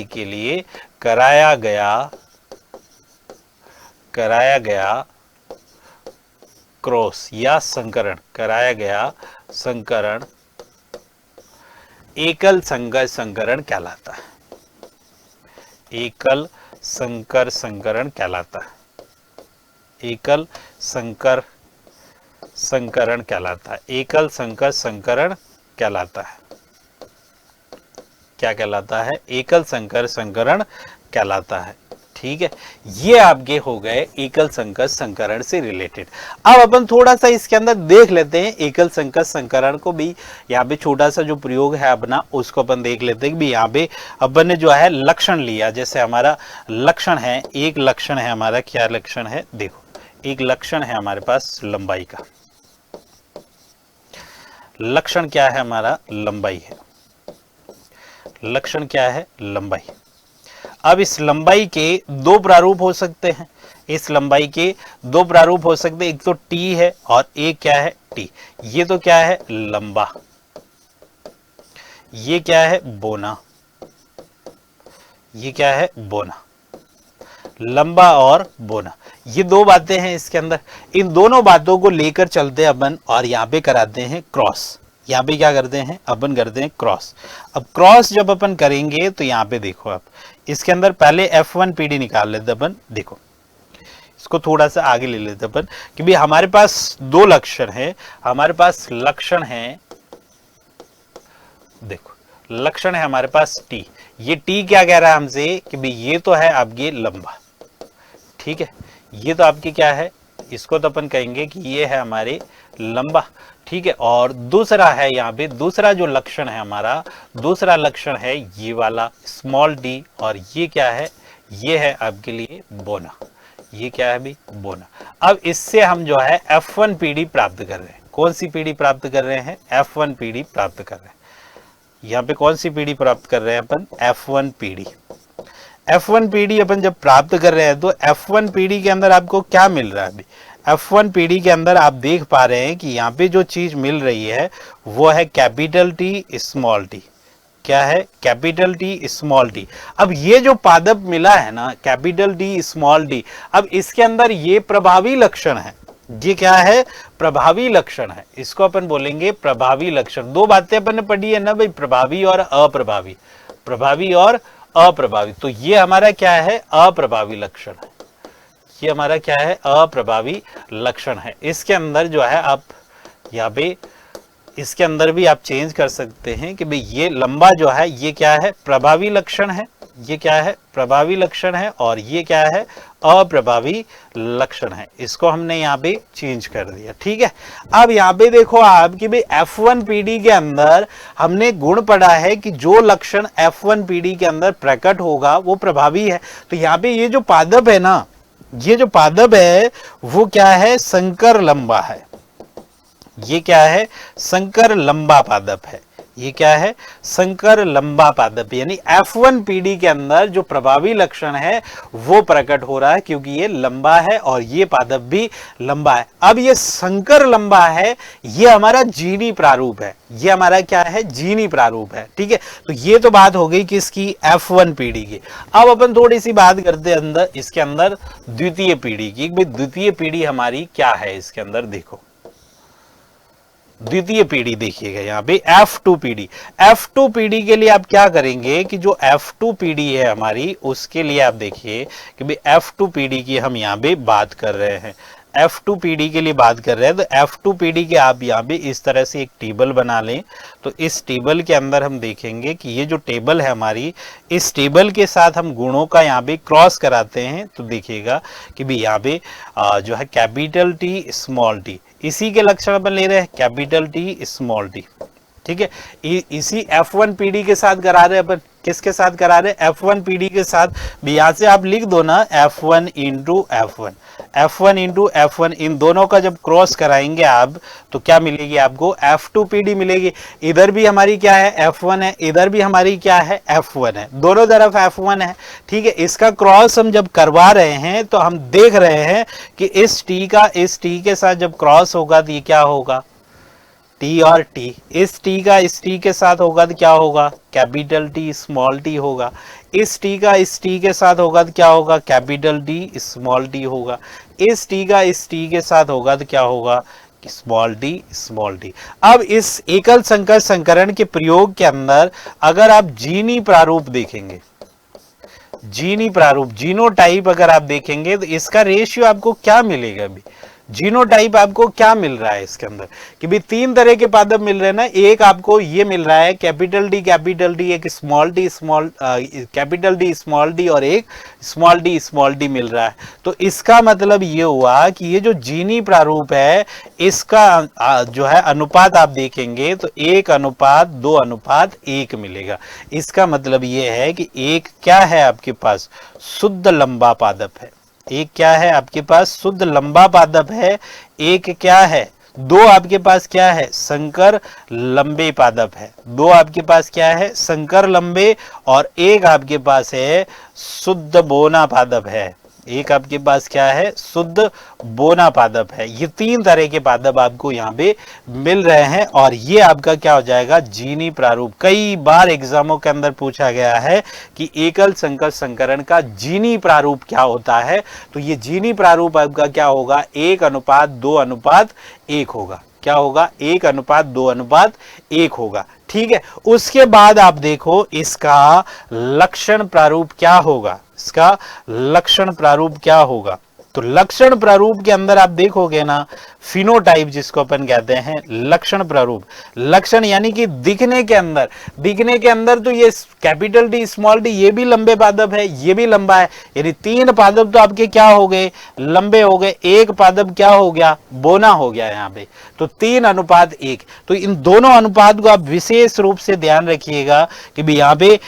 के लिए कराया गया क्रॉस या संकरण, एकल संकर संकरण कहलाता है। एकल संकर संकरण कहलाता है। एकल संकर संकरण कहलाता है। एकल संकर संकरण कहलाता है। क्या कहलाता है? एकल संकर संकरण कहलाता है। ठीक है, ये आपके हो गए एकल संकर संकरण से रिलेटेड। अब अपन थोड़ा सा इसके अंदर देख लेते हैं एकल संकर संकरण को भी। यहाँ पे छोटा सा जो प्रयोग है अपना, उसको अपन देख लेते हैं भी। यहाँ पे अपन ने जो है लक्षण लिया, जैसे हमारा लक्षण है, एक लक्षण है हमारा, क्या लक्षण है? देखो, एक लक्षण है हमारे पास लंबाई का। लक्षण क्या है हमारा? लंबाई है। लक्षण क्या है? लंबाई। अब इस लंबाई के दो प्रारूप हो सकते हैं। एक तो टी है और एक क्या है? टी। ये तो क्या है? लंबा। ये क्या है? बोना। ये क्या है? बोना। लंबा और बोना, ये दो बातें हैं इसके अंदर। इन दोनों बातों को लेकर चलते हैं अपन और यहाँ पे कराते हैं क्रॉस। यहाँ पे क्या करते हैं अपन, करते हैं क्रॉस। अब क्रॉस जब अपन करेंगे तो यहाँ पे देखो आप, इसके अंदर पहले F1 PD निकाल लेते अपन। देखो इसको थोड़ा सा आगे ले लेते अपन कि भाई हमारे पास दो लक्षण है, हमारे पास लक्षण है, देखो लक्षण है हमारे पास T। ये T क्या कह रहा है हमसे कि भाई ये तो है आपके लंबा, ठीक है, ये तो आपकी क्या है, इसको तो अपन कहेंगे कि ये है हमारे लंबा, ठीक है। और दूसरा है यहाँ पे, दूसरा जो लक्षण है हमारा, दूसरा लक्षण है ये वाला स्मॉल d, और ये क्या है, ये है आपके लिए बोना, ये क्या है भाई, बोना। अब इससे हम जो है F1 PD प्राप्त कर रहे हैं। कौन सी पीढ़ी प्राप्त कर रहे हैं, F1 PD प्राप्त कर रहे हैं। यहाँ पे कौन सी पीढ़ी प्राप्त कर रहे हैं अपन, F1 PD। F1 PD अपन जब प्राप्त कर रहे हैं तो F1 PD के अंदर आपको क्या मिल रहा है अभी, F1 PD के अंदर आप देख पा रहे हैं कि यहाँ पे जो चीज मिल रही है वो है कैपिटल T स्मॉल t। क्या है, कैपिटल T स्मॉल t। अब ये जो पादप मिला है ना कैपिटल T स्मॉल t, अब इसके अंदर ये प्रभावी लक्षण है। ये क्या है, प्रभावी लक्षण है, इसको अपन बोलेंगे प्रभावी लक्षण। दो बातें अपन ने पढ़ी है ना भाई, प्रभावी और अप्रभावी, प्रभावी और अप्रभावी। तो ये हमारा क्या है, अप्रभावी लक्षण है, ये हमारा क्या है, अप्रभावी लक्षण है। इसके अंदर जो है आप यहाँ पे, इसके अंदर भी आप चेंज कर सकते हैं कि भाई ये लंबा जो है ये क्या है, प्रभावी लक्षण है, ये क्या है, प्रभावी लक्षण है, और ये क्या है, अप्रभावी लक्षण है। इसको हमने यहाँ पे चेंज कर दिया, ठीक है। अब यहाँ पे देखो आप कि भाई F1 PD के अंदर हमने गुण पढ़ा है कि जो लक्षण F1 PD के अंदर प्रकट होगा वो प्रभावी है। तो यहाँ पे ये जो पादप है ना, ये जो पादप है वो क्या है, संकर लंबा है। ये क्या है, संकर लंबा पादप है। ये क्या है, संकर लंबा पादप, यानी F1 PD के अंदर जो प्रभावी लक्षण है वो प्रकट हो रहा है क्योंकि ये लंबा है और ये पादप भी लंबा है। अब ये संकर लंबा है, ये हमारा जीनी प्रारूप है, ये हमारा क्या है, जीनी प्रारूप है, ठीक है। तो ये तो बात हो गई किसकी, F1 PD की। अब अपन थोड़ी सी बात करते हैं अंदर, इसके अंदर द्वितीय पीढ़ी की। भाई द्वितीय पीढ़ी हमारी क्या है, इसके अंदर देखो द्वितीय पीढ़ी देखिएगा यहाँ पे F2 PD। F2 PD के लिए आप क्या करेंगे कि जो F2 PD है हमारी, उसके लिए आप देखिए कि भाई F2 PD की हम यहाँ पे बात कर रहे हैं, F2 PD के लिए बात कर रहे हैं। तो F2 PD के आप यहाँ पे इस तरह से एक टेबल बना लें। तो इस टेबल के अंदर हम देखेंगे कि ये जो टेबल है हमारी, इस टेबल के साथ हम गुणों का यहाँ पे क्रॉस कराते हैं। तो देखिएगा कि भाई यहाँ पे जो है कैपिटल T स्मॉल t, इसी के लक्षण अपन ले रहे हैं, कैपिटल T स्मॉल t, ठीक है। इसी F1 PD के साथ करा रहे हैं अपन, किसके साथ करा रहे हैं, F1 PD के साथ। यहाँ से आप लिख दो ना F1 into F1, F1 into F1, इन दोनों का जब क्रॉस कराएंगे आप तो क्या मिलेगी आपको, F2 PD मिलेगी। इधर भी हमारी क्या है, F1 है, इधर भी हमारी क्या है, F1 है, दोनों तरफ F1 है, ठीक है। इसका क्रॉस हम जब करवा रहे हैं तो हम देख रहे हैं कि इस T का इस T के साथ जब क्रॉस होगा तो ये क्या होगा, T और T, इस T का इस T के साथ होगा तो क्या होगा, कैपिटल T स्मॉल t होगा। इस T का इस T के साथ होगा तो क्या होगा, कैपिटल T स्मॉल t होगा। इस T का इस T के साथ होगा तो क्या होगा, स्मॉल t स्मॉल t। अब इस एकल संकर संकरण के प्रयोग के अंदर अगर आप जीनी प्रारूप देखेंगे, जीनी प्रारूप, जीनोटाइप अगर आप देखेंगे तो इसका रेशियो आपको क्या मिलेगा, अभी जीनोटाइप आपको क्या मिल रहा है इसके अंदर कि भी तीन तरह के पादप मिल रहे हैं ना। एक आपको ये मिल रहा है कैपिटल D, एक small t small capital D small d, और एक स्मॉल d मिल रहा है। तो इसका मतलब ये हुआ कि ये जो जीनी प्रारूप है इसका जो है अनुपात आप देखेंगे तो 1:2:1 मिलेगा। इसका मतलब ये है कि एक क्या है आपके पास, शुद्ध लंबा पादप है, एक क्या है आपके पास, शुद्ध लंबा पादप है। एक क्या है, दो आपके पास क्या है, संकर लंबे पादप है। दो आपके पास क्या है, संकर लंबे, और एक आपके पास है शुद्ध बोना पादप है। एक आपके पास क्या है, शुद्ध बोना पादप है। ये 3 तरह के पादप आपको यहाँ पे मिल रहे हैं और ये आपका क्या हो जाएगा, जीनी प्रारूप। कई बार एग्जामों के अंदर पूछा गया है कि एकल संकर संकरण का जीनी प्रारूप क्या होता है। तो ये जीनी प्रारूप आपका क्या होगा, 1:2:1 होगा। क्या होगा, 1:2:1 होगा। ठीक है, उसके बाद आप देखो इसका लक्षण प्रारूप क्या होगा, इसका लक्षण प्रारूप क्या होगा। तो लक्षण प्रारूप के अंदर आप देखोगे ना, फिनोटाइप जिसको अपन कहते हैं, लक्षण प्रारूप। लक्षण यानी कि दिखने के अंदर तो ये कैपिटल डी स्मॉल डी ये भी लंबे पादप है, ये भी लंबा है, यानी 3 पादप तो आपके क्या हो गए, लंबे हो गए। एक पादप क्या हो गया, बोना हो गया यहाँ पे। तो 3:1। तो इन दोनों अनुपात को आप विशेष रूप से ध्यान रखिएगा कि भी यहाँ पे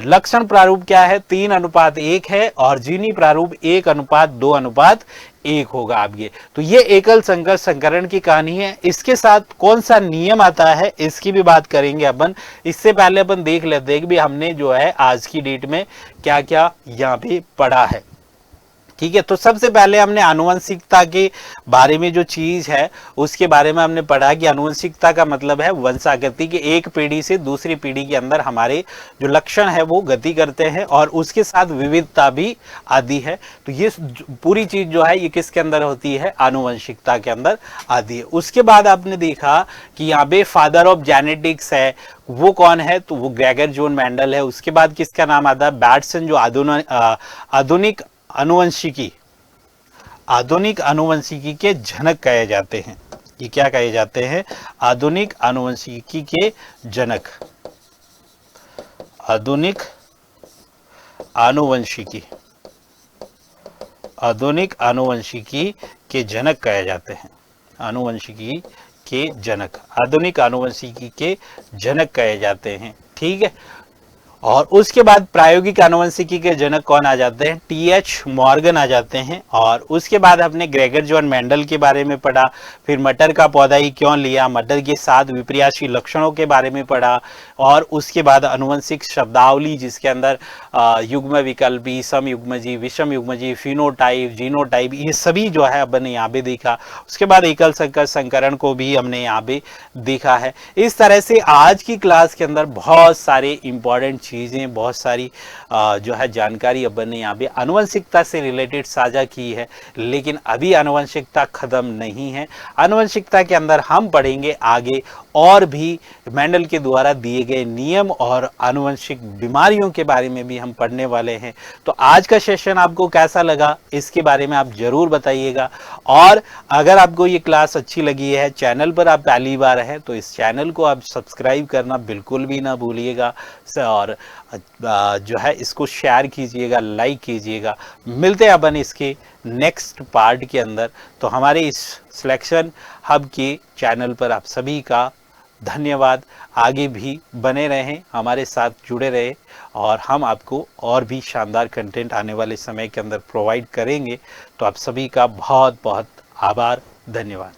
लक्षण प्रारूप क्या है, 3:1 है और जीनी प्रारूप 1:2:1 होगा आपके। तो ये एकल संकर संकरण की कहानी है। इसके साथ कौन सा नियम आता है इसकी भी बात करेंगे अपन। इससे पहले अपन देख लेते हैं कि हमने जो है आज की डेट में क्या क्या यहाँ पे पढ़ा है। ठीक है, तो सबसे पहले हमने आनुवंशिकता के बारे में जो चीज है उसके बारे में हमने पढ़ा कि आनुवंशिकता का मतलब है वंशागति की, एक पीढ़ी से दूसरी पीढ़ी के अंदर हमारे जो लक्षण है वो गति करते हैं और उसके साथ विविधता भी आदि है। तो ये पूरी चीज जो है ये किसके अंदर होती है, आनुवंशिकता के अंदर आदि है। उसके बाद आपने देखा कि यहाँ पे फादर ऑफ जेनेटिक्स है, वो कौन है, तो वो ग्रेगर जॉन मेंडल है। उसके बाद किसका नाम आता है, बैटसन, जो आधुनिक अनुवंशिकी के जनक कहे जाते हैं। ये क्या कहे जाते हैं, आधुनिक अनुवंशिकी के जनक, आधुनिक अनुवंशिकी के जनक कहे जाते हैं। आनुवंशिकी के जनक, आधुनिक आनुवंशिकी के जनक कहे जाते हैं। ठीक है, और उसके बाद प्रायोगिक आनुवंशिकी के जनक कौन आ जाते हैं, टीएच मॉर्गन आ जाते हैं। और उसके बाद हमने ग्रेगर जॉन मेंडल के बारे में पढ़ा, फिर मटर का पौधा ही क्यों लिया, मटर के साथ विपर्यासी लक्षणों के बारे में पढ़ा, और उसके बाद आनुवंशिक शब्दावली जिसके अंदर युग्म विकल्पी, समयुग्मजी, विषम युग्मजी, फिनोटाइप, जीनोटाइप, ये सभी जो है अपन ने यहाँ पे देखा। उसके बाद एकल संकर संकरण को भी हमने यहाँ पे देखा है। इस तरह से आज की क्लास के अंदर बहुत सारे इंपॉर्टेंट चीजें, बहुत सारी जो है जानकारी अपन ने यहाँ पे आनुवंशिकता से रिलेटेड साझा की है। लेकिन अभी आनुवंशिकता खत्म नहीं है। आनुवंशिकता के अंदर हम पढ़ेंगे आगे और भी मेंडल के द्वारा दिए गए नियम और आनुवंशिक बीमारियों के बारे में भी हम पढ़ने वाले हैं। तो आज का सेशन आपको कैसा लगा इसके बारे में आप जरूर बताइएगा। और अगर आपको ये क्लास अच्छी लगी है, चैनल पर आप पहली बार हैं, तो इस चैनल को आप सब्सक्राइब करना बिल्कुल भी ना भूलिएगा और जो है इसको शेयर कीजिएगा, लाइक कीजिएगा। मिलते हैं अपन इसके नेक्स्ट पार्ट के अंदर। तो हमारे इस सिलेक्शन हब के चैनल पर आप सभी का धन्यवाद। आगे भी बने रहें, हमारे साथ जुड़े रहें और हम आपको और भी शानदार कंटेंट आने वाले समय के अंदर प्रोवाइड करेंगे। तो आप सभी का बहुत बहुत आभार, धन्यवाद।